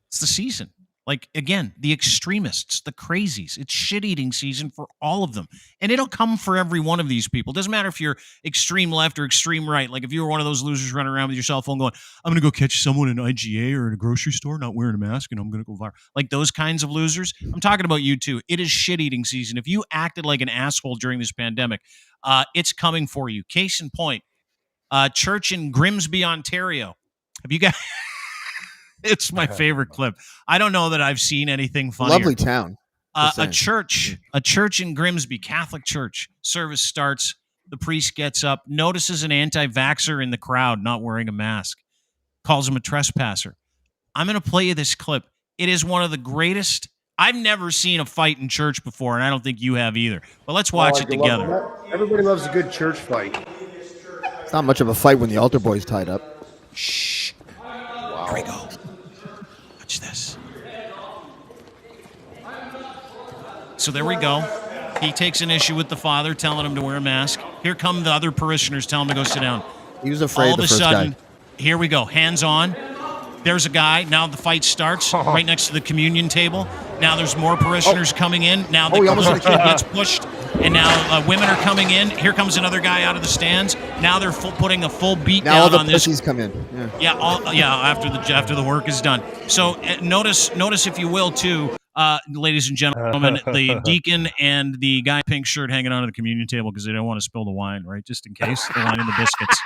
it's the season. Like, again, the extremists, the crazies. It's shit-eating season for all of them. And it'll come for every one of these people. Doesn't matter if you're extreme left or extreme right. Like, if you were one of those losers running around with your cell phone going, I'm going to go catch someone in IGA or in a grocery store not wearing a mask, and I'm going to go viral. Like, those kinds of losers. I'm talking about you, too. It is shit-eating season. If you acted like an asshole during this pandemic, it's coming for you. Case in point, church in Grimsby, Ontario. Have you guys... It's my favorite clip. I don't know that I've seen anything funnier. Lovely town. A church in Grimsby, Catholic church. Service starts. The priest gets up, notices an anti-vaxxer in the crowd not wearing a mask, calls him a trespasser. I'm going to play you this clip. It is one of the greatest. I've never seen a fight in church before, and I don't think you have either. But let's watch it together. Everybody loves a good church fight. It's not much of a fight when the altar boy's tied up. Shh. Wow. Here we go. Watch this. So there we go. He takes an issue with the father telling him to wear a mask. Here come the other parishioners telling him to go sit down. He was afraid. All of a sudden, here we go. Hands on. There's a guy. Now the fight starts right next to the communion table. Now there's more parishioners coming in. Now the little kid gets pushed. And now women are coming in. Here comes another guy out of the stands. Now they're putting a full beat down on this. Now all the pussies come in. After the work is done. So notice if you will too, ladies and gentlemen, the deacon and the guy in pink shirt hanging onto the communion table because they don't want to spill the wine, right? Just in case they're lining the biscuits.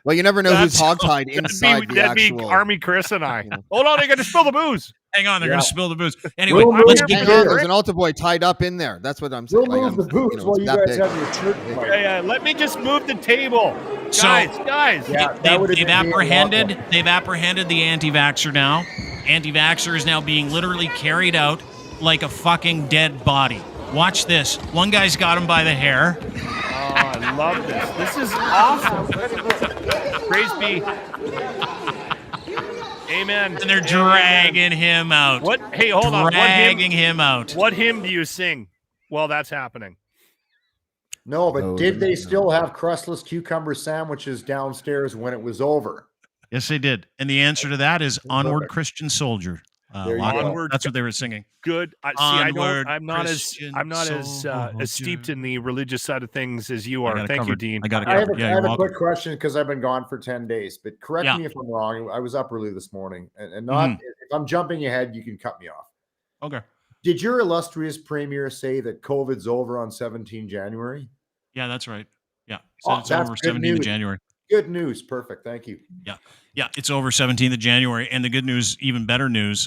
Well, you never know who's hogtied inside the that'd actual. Be Army Chris and I. Hold on, they're going to spill the booze. Hang on, they're going to spill the booze. Anyway, let's get going. There's an altar boy tied up in there. That's what I'm saying. We'll move the booze while you guys have your church fight. Yeah, let me just move the table. Guys. Yeah, they've apprehended the anti-vaxxer now. Anti-vaxxer is now being literally carried out like a fucking dead body. Watch this. One guy's got him by the hair. Oh, I love this. This is awesome. Praise be. Amen. And they're dragging him out. What? Hey, hold on. Dragging him out. What hymn do you sing while that's happening? No, but did they still have crustless cucumber sandwiches downstairs when it was over? Yes, they did. And the answer to that is Onward Christian Soldier. Onward, that's what they were singing. Good. I'm not as steeped in the religious side of things as you are. Thank you, Dean. I have a quick question because I've been gone for 10 days, but correct me if I'm wrong. I was up early this morning, and not if I'm jumping ahead, you can cut me off. Okay. Did your illustrious premier say that COVID's over on 17 January? Yeah, that's right. Yeah, so it's over 17th of January. Good news. Perfect. Thank you. Yeah, it's over 17th of January, and the good news, even better news,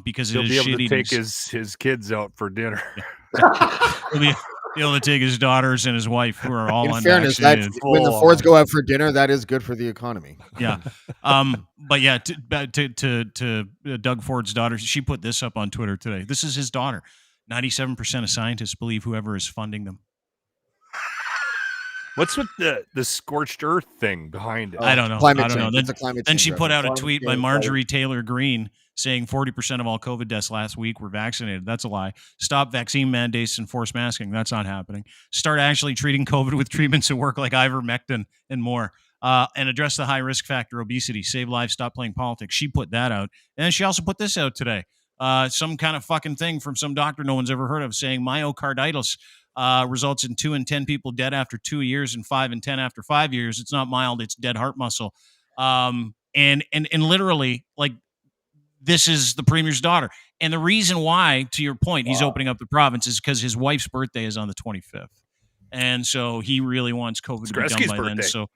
because he'll be able to take his kids out for dinner. He'll be able to take his daughters and his wife, who are all in fairness, when the Fords go out for dinner, that is good for the economy. Yeah, but yeah, to Doug Ford's daughter, she put this up on Twitter today. This is his daughter. 97% of scientists believe whoever is funding them. What's with the scorched earth thing behind it? I don't know. Climate change. Then she put out a tweet by Marjorie Taylor Greene saying 40% of all COVID deaths last week were vaccinated. That's a lie. Stop vaccine mandates and forced masking. That's not happening. Start actually treating COVID with treatments that work like ivermectin and more. And address the high risk factor, obesity. Save lives. Stop playing politics. She put that out. And then she also put this out today. Some kind of fucking thing from some doctor no one's ever heard of saying myocarditis results in 2 in 10 people dead after 2 years and 5 in 10 after 5 years. It's not mild, it's dead heart muscle. And literally, like, this is the premier's daughter. And the reason why, to your point, he's opening up the province is because his wife's birthday is on the 25th. And so he really wants COVID to be done by then. So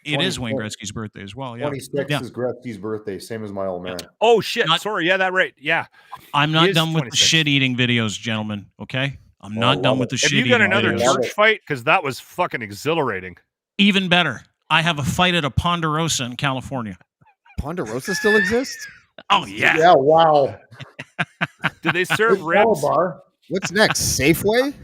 it is Wayne Gretzky's birthday as well. Yeah. 26th is Gretzky's birthday, same as my old man. Oh, shit. Sorry. Yeah, that's right. Yeah. I'm not done with the shit-eating videos, gentlemen. Okay? I'm not done with the Have shit you got eating another videos. church fight? Because that was fucking exhilarating. Even better. I have a fight at a Ponderosa in California. Ponderosa still exists? Oh, yeah. Yeah, wow. Did they serve Big ribs? bar. What's next? Safeway?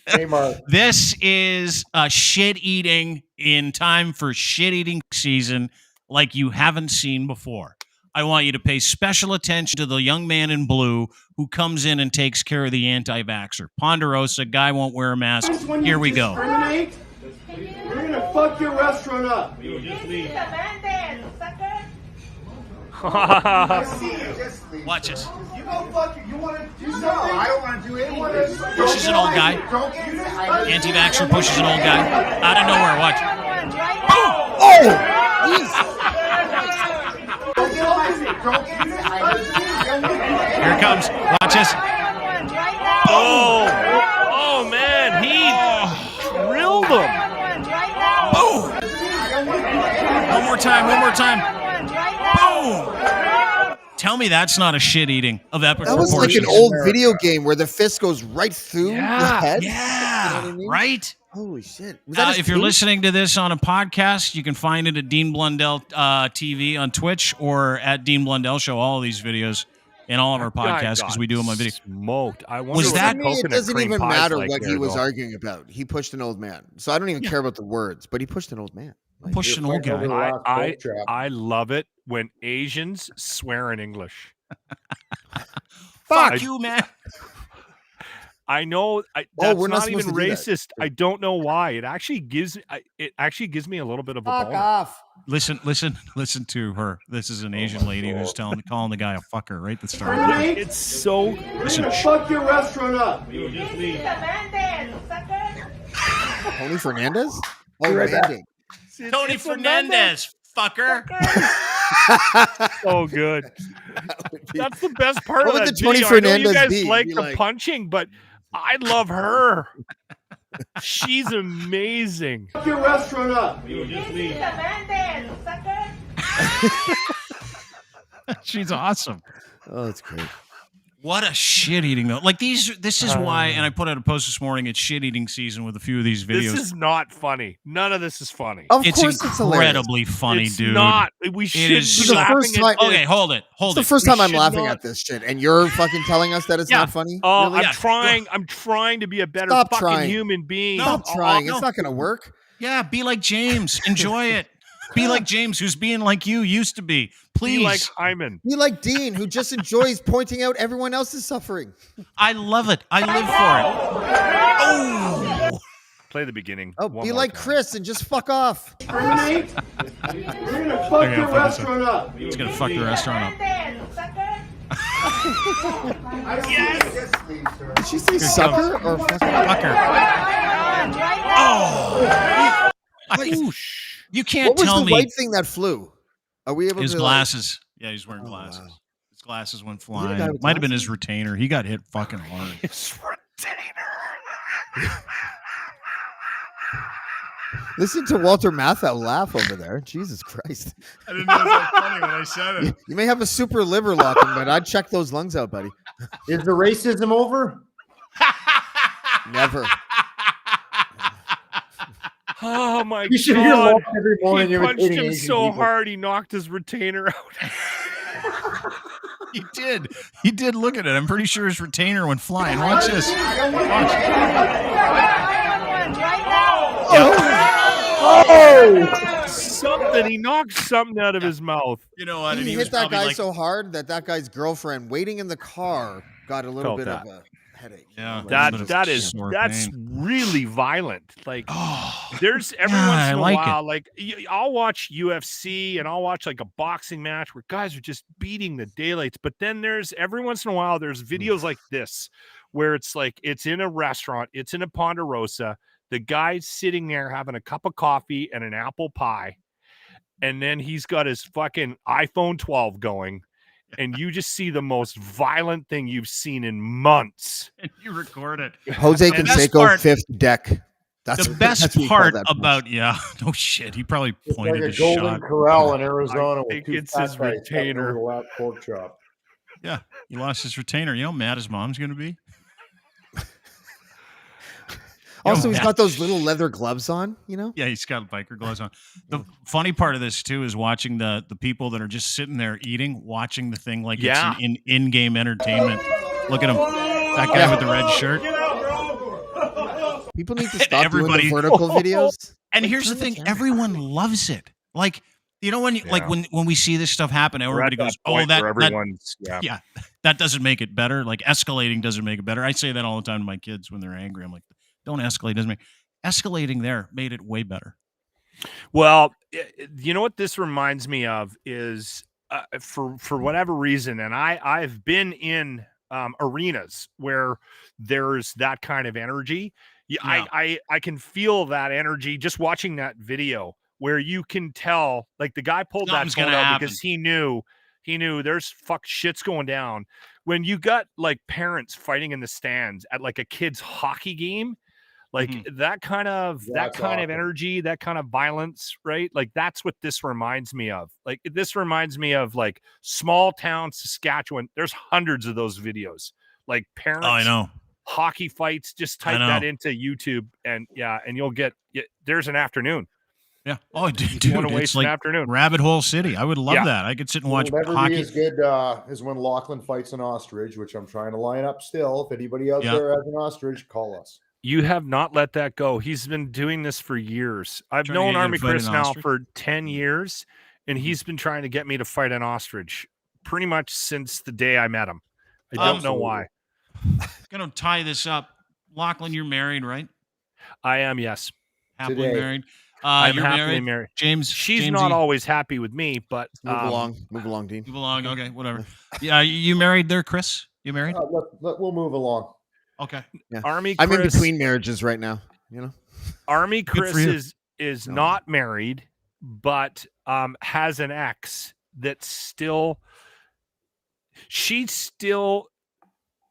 Kmart. This is a shit eating in time for shit eating season like you haven't seen before. I want you to pay special attention to the young man in blue who comes in and takes care of the anti-vaxxer. Ponderosa, guy won't wear a mask. Here we go. Discriminate, we're gonna fuck your restaurant up. Watch this. You go fuck it. You want to do something? I don't want to do anything. Pushes an old guy. Anti-vaxxer pushes an old guy. Out of nowhere, watch. Here it comes. Watch this. Oh man, he drilled him. Boom. One more time. Boom. Tell me that's not a shit eating of epic That was like proportions. an old video game where the fist goes right through the head. Yeah, You know what I mean? right? Holy shit. Was that his If you're tooth? listening to this on a podcast, you can find it at Dean Blundell TV on Twitch or at Dean Blundell Show. All of these videos and all of our podcasts because we do them on video. Smoked. I wonder Was what that- the To me, it coconut doesn't cream even pie's matter like what he there, was though. arguing about. He pushed an old man. So I don't even care about the words, but he pushed an old man. Like, Push an old guy. I love it when Asians swear in English. Fuck you, man. I know that's we're not not even supposed to do that. racist. I don't know why. It actually gives me a little bit of a fuck boner. off. Listen to her. This is an Asian lady who's calling the guy a fucker right at the start. Discriminate, It's so we're gonna fuck your restaurant up. Tony Fernandez? Oh, right back. Randy. Tony Fernandez, fucker. so good. That's the best part What of would that the Tony video. I know you Fernandez guys be? like Be the like- punching, but I love her. She's amazing. Fuck your restaurant up. She's awesome. Oh, that's great. What a shit eating though. Like this is why, and I put out a post this morning. It's shit eating season with a few of these videos. This is not funny. None of this is funny. Of It's course it's hilarious. incredibly funny, it's dude. not. We It should is be so- laughing first at time- this. Okay, hold it. It's the We first time I'm should laughing not- at this shit, and you're fucking telling us that it's Yeah. not funny? Oh, Really? I'm trying to be a better Stop fucking trying. human being. No. Stop trying. no. It's not going to work. Yeah, be like James. Enjoy it. Be like James, who's being like you used to be. Please. Be like Hyman. Be like Dean, who just enjoys pointing out everyone else's suffering. I love it. I live for it. Oh. Play the beginning. Oh, one be more like time. Chris and just fuck off. Discriminate, we're gonna fuck Okay, your I'll fuck this up. restaurant up. It's going to fuck the restaurant up. Did she say sucker or fuck? Fucker. Oh. You can't What was tell the me. white thing that flew? Are we able His to? glasses. Yeah, he's wearing Oh, glasses. wow. His glasses went Is he the guy flying. with Might have been glasses? his retainer. He got hit fucking hard. His retainer. Listen to Walter Matthau laugh over there. Jesus Christ. I didn't know it was that funny when I said it. You may have a super liver locking, but I'd check those lungs out, buddy. Is the racism over? Never. Oh my You should hear god! Walt every morning. He punched imitating him Asian so people. hard he knocked his retainer out. He did. He did. Look at it. I'm pretty sure his retainer went flying. Watch this. Watch. Oh! Something. He knocked something out of his mouth. You know what? And He he was hit that probably guy like, so hard that that guy's girlfriend waiting in the car got a little Felt bit that. of a headache. Yeah. Like, That- That's sore really violent. Like oh, there's every Yeah, once I in a like while, like I'll watch UFC and I'll watch like a boxing match where guys are just beating the daylights. But then there's every once in a while there's videos like this where it's like it's in a restaurant, it's in a Ponderosa. The guy's sitting there having a cup of coffee and an apple pie, and then he's got his fucking iPhone 12 going. And you just see the most violent thing you've seen in months. and you record it. Jose And that's Canseco part- fifth deck. That's The best that's what you call part that. about no shit. He probably It's pointed like a his golden shot. corral in Arizona. I with think two it's fat his guys cutting retainer. over the lap pork chop. Yeah, he lost his retainer. You know how mad his mom's gonna be. Also, he's yeah. got those little leather gloves on, you know? Yeah, he's got biker gloves on. The funny part of this too is watching the people that are just sitting there eating, watching the thing like it's an in-game entertainment. Look at him, that guy with the red shirt. People need to stop Everybody- doing the vertical videos. And Like, here's the turn the thing: camera. everyone loves it. Like when we see this stuff happen, everybody goes, "Oh, that everyone's yeah, that doesn't make it better. Like escalating doesn't make it better." I say that all the time to my kids when they're angry. I'm like, "Don't escalate. Doesn't make escalating there made it way better." Well, you know what this reminds me of is for whatever reason, and I've been in arenas where there's that kind of energy. Yeah. I can feel that energy just watching that video where you can tell like the guy pulled Something's that phone gonna out happen. because he knew there's shit's going down. When you got like parents fighting in the stands at like a kid's hockey game, like that kind of awesome. energy, that kind of violence, right? Like that's what this reminds me of. Like this reminds me of like small town Saskatchewan. There's hundreds of those videos. Like parents, Oh, I know. hockey fights. Just type that into YouTube, and you'll get. There's an afternoon. Yeah. Oh, dude, You want to it's waste like an afternoon? Rabbit Hole City. I would love Yeah. that. I could sit and watch It'll never hockey. be as good as when Lachlan fights an ostrich, which I'm trying to line up still. If anybody out Yeah. there has an ostrich, call us. You have not let that go. He's been doing this for years. I've Trying to known get you to Army fight Kris an now ostrich? for 10 years, and he's been trying to get me to fight an ostrich pretty much since the day I met him. I don't know why. Gonna tie this up. Lachlan, you're married, right? I am, yes. Happily Today. married. I'm You're happily married. married. James. She's Jamesy, not always happy with me, but Move along, Dean. Move along. Okay, whatever. Yeah, you married there, Chris? You married? We'll move along. Okay. Yeah. Army I'm in Kris, between marriages right now. You know, Army Good for Kris you. is not married, but has an ex that she still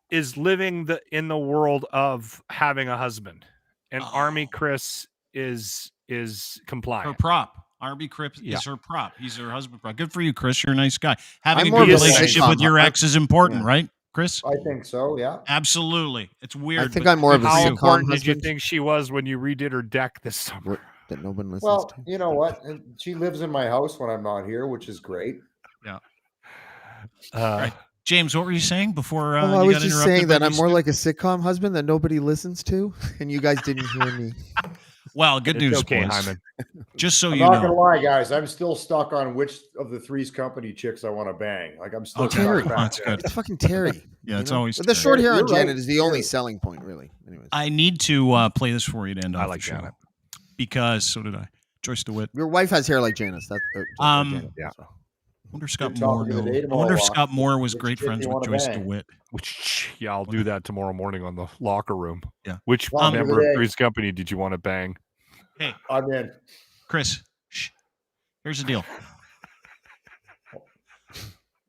is living in the world of having a husband, and Army Kris is Her compliant. prop. Army Kris is her prop. He's her husband prop. Good for you, Chris. You're a nice guy. Having I'm a more good of a relationship sitcom. with your ex is important, right, Chris? I think so. Yeah. Absolutely. It's weird. I think but I'm more of a good for How you. sitcom important did you husband. think she was when you redid her deck this summer? That no one listens Well, to. you know what? She lives in my house when I'm not here, which is great. Right. James, what were you saying before Oh, you I was got just interrupted saying by that I'm these more two? like a sitcom husband that nobody listens to, and you guys didn't hear me. Well, good It's news, okay, boys. Hyman. Just so I'm you not gonna know. lie, guys. I'm still stuck on which of the Three's Company chicks I want to bang. Like I'm still Okay. stuck Terry. back That's there. good. It's fucking Terry. Yeah, you it's know? always But the Terry. short hair on You're right, Janet is the only Terry. selling point, really. Anyways, I need to play this for you to end I off like the show. Janet. Because so did I. Joyce DeWitt. your wife has hair like Janice. That's Janet, yeah. so. I wonder if Scott Good Moore topic of the knew. day I tomorrow, wonder if Lachlan. Scott Moore was Which great chick friends you with wanna Joyce bang? DeWitt. Which I'll do that tomorrow morning on the locker room. Yeah. Which Topic of the member of day. Three's Company did you want to bang? Hey, I'm in. Chris, shh. Here's the deal.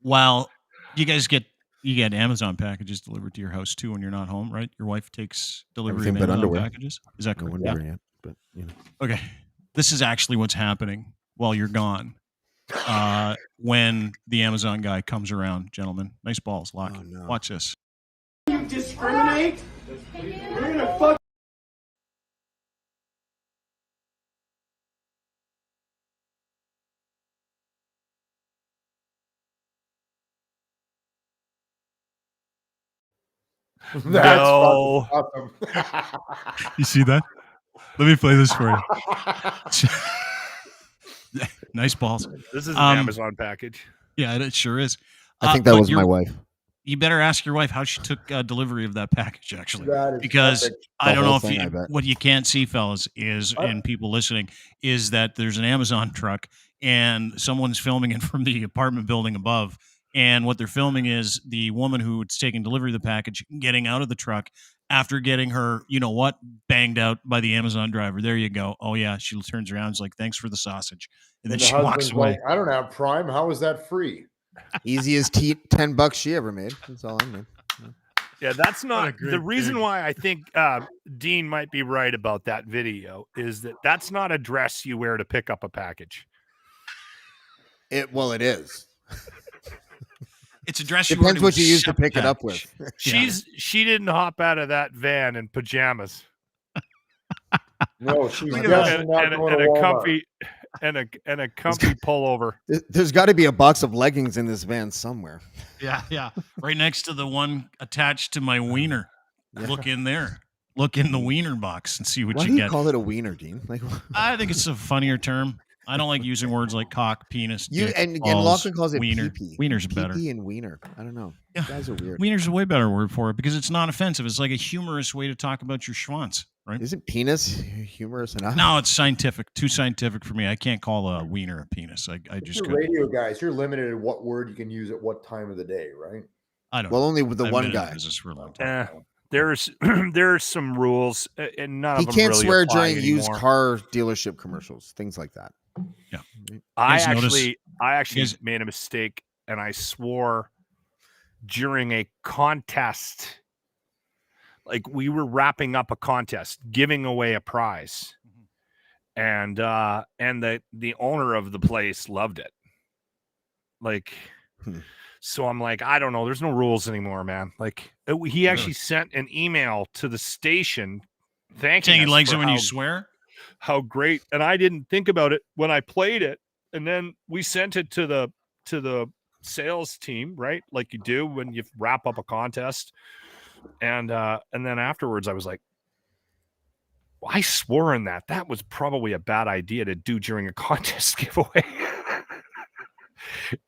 While you guys get Amazon packages delivered to your house too when you're not home, right? Your wife takes delivery Everything of but Amazon underwear. packages. Is that No correct? wonder yet, but you know. Okay. This is actually what's happening while you're gone. When the Amazon guy comes around, gentlemen. Nice balls, Lock. Oh, no. Watch this. You discriminate? You're gonna fuck. That's No. fucking awesome. You see that? Let me play this for you. Nice balls. This is an Um, Amazon package. Yeah, it sure is. I think that but was my wife. You better ask your wife how she took delivery of that package, actually. That is Because epic. I The don't know whole if thing, you, I bet. what you can't see, fellas, is and people listening, is that there's an Amazon truck and someone's filming it from the apartment building above. And what they're filming is the woman who's taking delivery of the package getting out of the truck after getting her, you know what, banged out by the Amazon driver. There you go. Oh yeah, she turns around, and is like, "Thanks for the sausage," and then the she walks husband's away. like, I don't have Prime. How is that free? Easiest $10 she ever made. That's all I made. Yeah, that's not great the reason gig. why I think Dean might be right about that video is that that's not a dress you wear to pick up a package. It is. It's a dress you wear Depends to what you use to accept pick it up package. with. She didn't hop out of that van in pajamas. No, she's Look at definitely not and going to a Walmart. comfy and a comfy pullover. There's got to be a box of leggings in this van somewhere. Yeah. Right next to the one attached to my wiener. Yeah. Look in there. Look in the wiener box and see what Why you do you get. call it a wiener, Dean? Like I think it's a funnier term. I don't like using words like cock, penis, dick, and balls, Lachlan calls it wiener. pee-pee. Wiener's better. Pee-pee and wiener. I don't know. Yeah. You guys are weird. Wiener's a way better word for it because it's not offensive. It's like a humorous way to talk about your schwanz, right? Isn't penis humorous enough? No, it's scientific. Too scientific for me. I can't call a wiener a penis. I just You're couldn't. radio guys, you're limited in what word you can use at what time of the day, right? I don't Well, know. only with the I've one been in guy. business for a long time. There's some rules, and none He of them can't really swear apply during used anymore. car dealership commercials, things like that. I guys notice- actually guys- made a mistake, and I swore during a contest. Like we were wrapping up a contest, giving away a prize, and the owner of the place loved it. Like, so I'm like, I don't know. There's no rules anymore, man. Like he actually sent an email to the station thanking Saying he us likes for it when you how- swear? how great, and I didn't think about it when I played it, and then we sent it to the sales team, right, like you do when you wrap up a contest, and then afterwards I was like, well, I swore in that was probably a bad idea to do during a contest giveaway.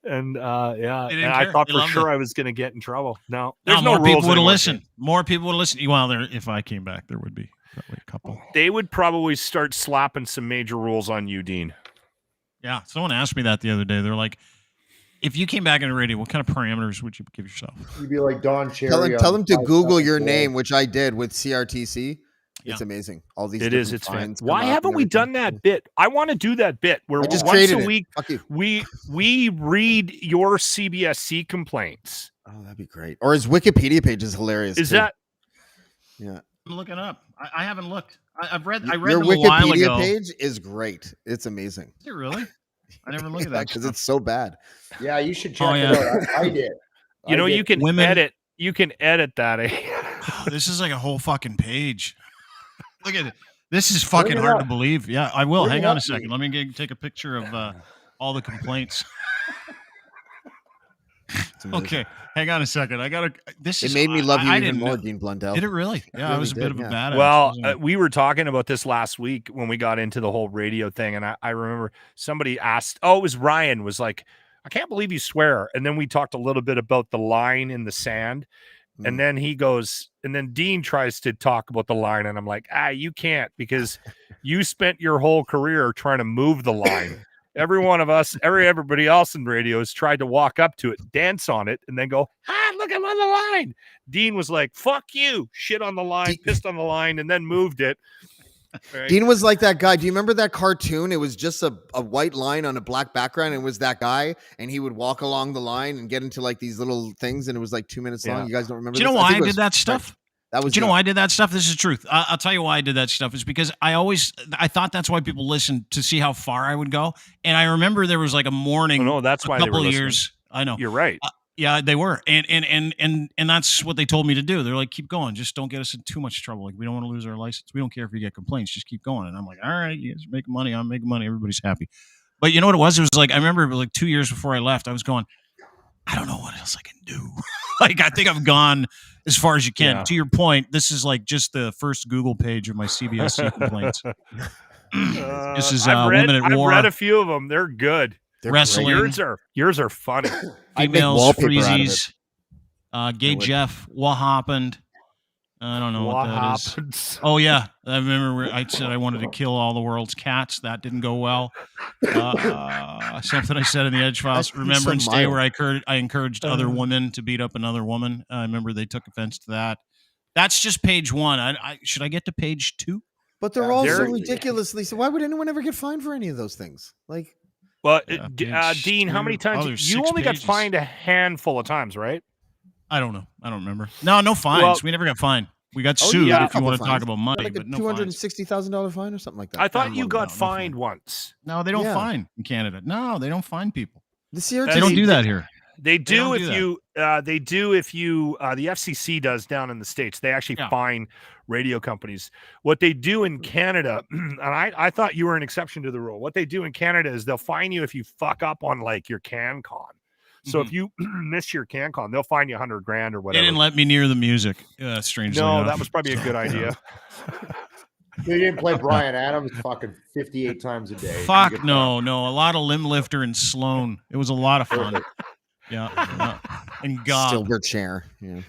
And yeah, They didn't and I care. thought They for loved sure I was going to get in trouble. No, Now, there's no more rules people would have anymore, listened. More people would listen. Well, if I came back, there would be probably a couple. They would probably start slapping some major rules on you, Dean. Yeah. Someone asked me that the other day. They're like, if you came back in the radio, what kind of parameters would you give yourself? You'd be like Don Cherry. Tell on them to 5 Google Seconds your Away. name, which I did with CRTC. It's Yeah. amazing. All these It is. different It's fan. fines come Why up haven't and we everything. done that bit? I want to do that bit where I just once created a it. week Fuck you. we read your CBSC complaints. Oh, that'd be great. Or his Wikipedia page is hilarious. Is too. that Yeah. I'm looking up. I haven't looked. I've read. Your them a while Wikipedia ago. page is great. It's amazing. Is it really? I never looked at that Because stuff. it's so bad. Yeah, you should check Oh, it yeah. out. I did. you know? I did. You can Women- edit. You can edit that. Oh, this is like a whole fucking page. Look at it. This is fucking it hard up. to believe. Yeah, I will. Bring Hang it on up, a second. Dean. Let me take a picture of all the complaints. It's amazing. Okay, hang on a second. I gotta. This It is. made me love you I even didn't more, know- Dean Blundell. Did it really? Yeah, I really was a bit did, of a yeah. badass. Well, wasn't I? we were talking about this last week when we got into the whole radio thing, and I remember somebody asked. Oh, it was Ryan. Was like, I can't believe you swear. And then we talked a little bit about the line in the sand. And then he goes, and then Dean tries to talk about the line, and I'm like, you can't, because you spent your whole career trying to move the line. Every one of us, everybody else in radio has tried to walk up to it, dance on it, and then go, look, I'm on the line. Dean was like, fuck you, shit on the line, pissed on the line, and then moved it. Right? Dean was like that guy. Do you remember that cartoon? It was just a white line on a black background, and it was that guy, and he would walk along the line and get into like these little things, and it was like 2 minutes long. Yeah. You guys don't remember? Do you know this? why think I it was did that French. stuff? That was. Do you know why I did that stuff? This is the truth. I'll tell you why I did that stuff. Is because I thought that's why people listened, to see how far I would go. And I remember there was like a morning, No, that's why a they were couple of listening. years. I know. You're right. Yeah, they were, and that's what they told me to do. They're like, keep going, just don't get us in too much trouble. Like, we don't want to lose our license. We don't care if you get complaints, just keep going. And I'm like, all right, you guys are making money. I'm making money. Everybody's happy. But you know what it was? It was like, I remember like 2 years before I left, I was going, I don't know what else I can do. Like, I think I've gone as far as you can. Yeah. To your point, this is like just the first Google page of my CBSC complaints. This is I've read, Women at I've War, read a few of them. They're good. They're wrestling, Yours are funny. I'd make females, wallpaper out of it. freezies, gay I would. Jeff, what happened? I don't know what that is. happens? Oh yeah, I remember I said I wanted to kill all the world's cats. That didn't go well. Something I said in the Edge Files. That's Remembrance so Day, mild. where I encouraged other women to beat up another woman. I remember they took offense to that. That's just page one. Should I get to page two? But they're all so They're- ridiculously. So why would anyone ever get fined for any of those things? Like, Well, Yeah, Dean, page how many two. times Oh, there's you 6 only got pages. fined a handful of times, right? I don't know. I don't remember. No fines. Well- we never got fined. We got Oh, sued. yeah, a If you couple want to talk fines. about money, like a but no fines. $260,000 fine or something like that. I thought no, you no, got no fined fine. once. No, they don't Yeah. fine in Canada. No, they don't fine people. The CRTC. They don't do that here. They do don't if do that. you They do if you the FCC does down in the States. They actually fine radio companies. What they do in Canada, and I thought you were an exception to the rule. What they do in Canada is they'll fine you if you fuck up on like your CanCon. So if you miss your CanCon, they'll fine you $100,000 or whatever. They didn't let me near the music. Strangely enough. That was probably a good idea. They didn't play Bryan Adams fucking 58 times a day. Fuck no. A lot of Limb Lifter and Sloan. It was a lot of fun. Yeah. And God. Silverchair. Yeah.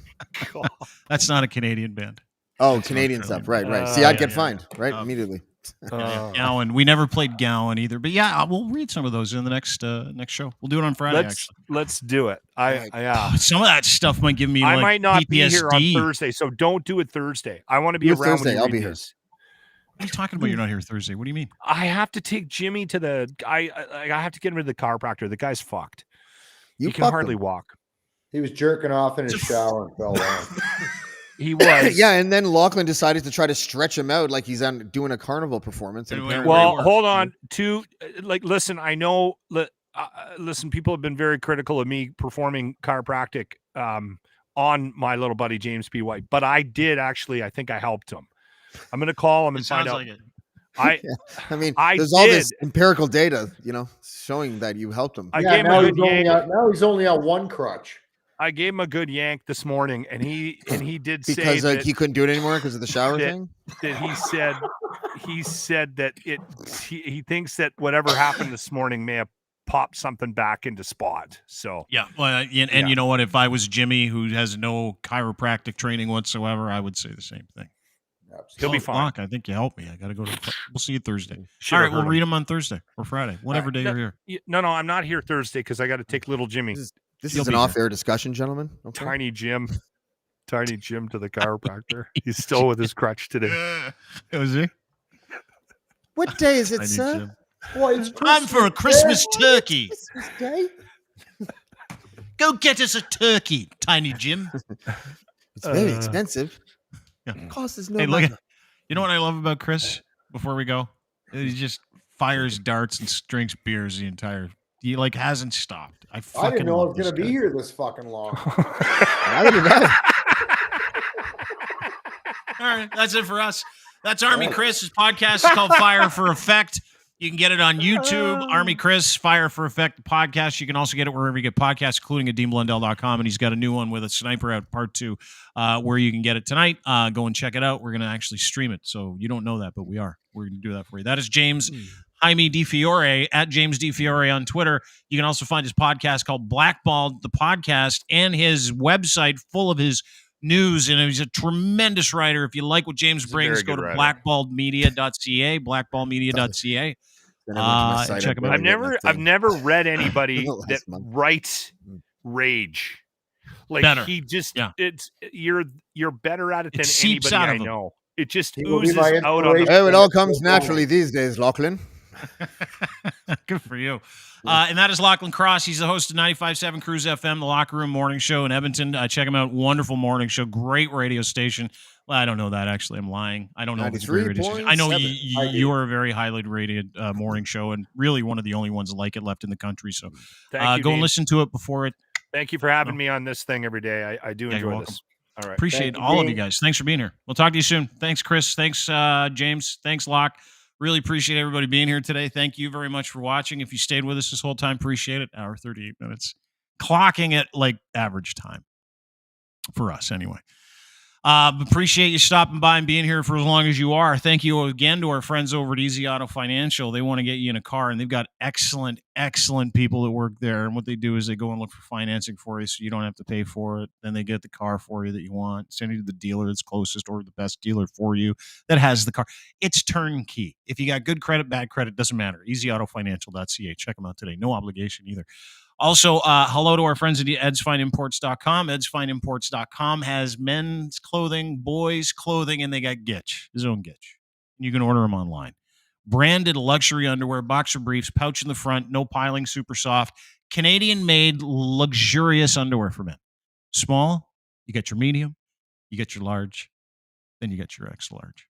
That's not a Canadian band. Oh, Canadian stuff. Right. See, I'd get fined immediately. Gowan. We never played Gowan either. But we'll read some of those in the next show. We'll do it on Friday, actually. Let's do it. Some of that stuff might give me I like might not PTSD. be here on Thursday, so don't do it Thursday. I want to be around Thursday. I'll be here. What are you talking about? You're not here Thursday. What do you mean? I have to take Jimmy to the I have to get him to the chiropractor. The guy's fucked. He can hardly walk. He was jerking off in his shower and fell down. He was. Yeah, and then Lachlan decided to try to stretch him out like he's doing a carnival performance. Well, hold on. Listen, I know. Listen, people have been very critical of me performing chiropractic on my little buddy James P. White, but I did actually. I think I helped him. I'm going to call him and find out. Like it. There's all this empirical data, showing that you helped him. Now he's only on one crutch. I gave him a good yank this morning, and he did say because that he couldn't do it anymore because of the shower thing. That he said that he thinks that whatever happened this morning may have popped something back into spot. So you know what? If I was Jimmy, who has no chiropractic training whatsoever, I would say the same thing. He'll be fine. I think you helped me. I got to go we'll see you Thursday. All right, we'll read them on Thursday or Friday, whatever day you're here. No, I'm not here Thursday because I got to take little Jimmy. This is an off-air discussion, gentlemen. Okay. Tiny Jim to the chiropractor. He's still with his crutch today. Was he? What day is it, sir? Well, it's time for a Christmas turkey. Christmas Day? Go get us a turkey, Tiny Jim. It's very expensive. Yeah. It costs us no hey, money. You know what I love about Chris? Before we go, he just fires darts and drinks beers the entire. He hasn't stopped. I didn't know I was going to be here this fucking long. All right, that's it for us. That's Army Kris. His podcast is called Fire for Effect. You can get it on YouTube, Army Kris, Fire for Effect podcast. You can also get it wherever you get podcasts, including at DeanBlundell.com. And he's got a new one with a Sniper Out Part 2 where you can get it tonight. Go and check it out. We're going to actually stream it. So you don't know that, but we are. We're going to do that for you. That is James Jaime DeFiore at James DeFiore on Twitter. You can also find his podcast called Blackballed, the podcast, and his website full of his news, and he's a tremendous writer. If you like what James brings, go to blackballedmedia.ca, blackballedmedia.ca. Check him out. I've never read anybody that writes rage. Better. He just it's you're better at it than seeps anybody out of I know. It just will be oozes my out on it all comes naturally these days, Lachlan. Good for you. And that is Lachlan Cross. He's the host of 95.7 Cruise FM, the Locker Room Morning Show in Edmonton. Check him out. Wonderful morning show. Great radio station. Well, I don't know that, actually. I'm lying. I don't know if it's a great radio station. I know you are a very highly rated morning show and really one of the only ones like it left in the country. So go and listen to it before it. Thank you for having me on this thing every day. I do enjoy this. All right. Appreciate all of you guys. Thanks for being here. We'll talk to you soon. Thanks, Chris. Thanks, James. Thanks, Locke. Really appreciate everybody being here today. Thank you very much for watching. If you stayed with us this whole time, appreciate it. Hour 38 minutes. Clocking at like average time for us anyway. Appreciate you stopping by and being here for as long as you are. Thank you again to our friends over at Easy Auto Financial. They want to get you in a car, and they've got excellent, excellent people that work there. And what they do is they go and look for financing for you so you don't have to pay for it. Then they get the car for you that you want, send you to the dealer that's closest or the best dealer for you that has the car. It's turnkey. If you got good credit, bad credit, doesn't matter. EasyAutoFinancial.ca. Check them out today. No obligation either. Also, hello to our friends at edsfineimports.com. Edsfineimports.com has men's clothing, boys' clothing, and they got Gitch, his own Gitch. You can order them online. Branded luxury underwear, boxer briefs, pouch in the front, no piling, super soft. Canadian-made luxurious underwear for men. Small, you get your medium, you get your large, then you get your extra large.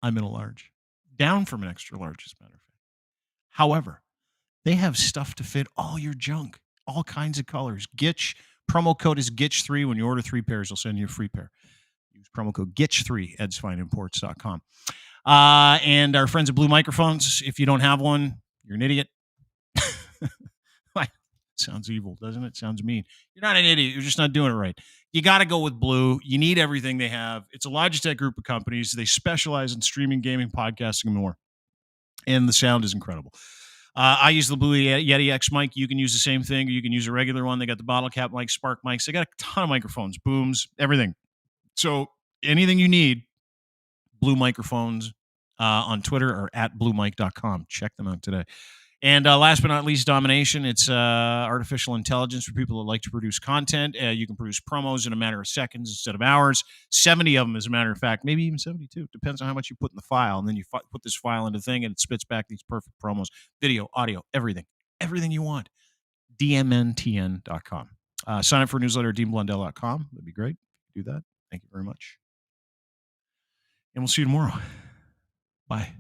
I'm in a large. Down from an extra large, as a matter of fact. However, they have stuff to fit all your junk, all kinds of colors. Gitch Promo code is GITCH3. When you order 3 pairs, they'll send you a free pair. Use promo code GITCH3, edsfineimports.com. And our friends at Blue Microphones, if you don't have one, you're an idiot. Sounds evil, doesn't it? Sounds mean. You're not an idiot. You're just not doing it right. You got to go with Blue. You need everything they have. It's a Logitech group of companies. They specialize in streaming, gaming, podcasting, and more. And the sound is incredible. I use the Blue Yeti X mic. You can use the same thing. You can use a regular one. They got the bottle cap mic, spark mics. They got a ton of microphones, booms, everything. So anything you need, Blue Microphones on Twitter or at bluemic.com. Check them out today. And last but not least, Domination. It's artificial intelligence for people that like to produce content. You can produce promos in a matter of seconds instead of hours. 70 of them, as a matter of fact, maybe even 72. Depends on how much you put in the file. And then you put this file in the thing, and it spits back these perfect promos, video, audio, everything. Everything you want. DMNTN.com. Sign up for a newsletter at deanblundell.com. That'd be great. Do that. Thank you very much. And we'll see you tomorrow. Bye.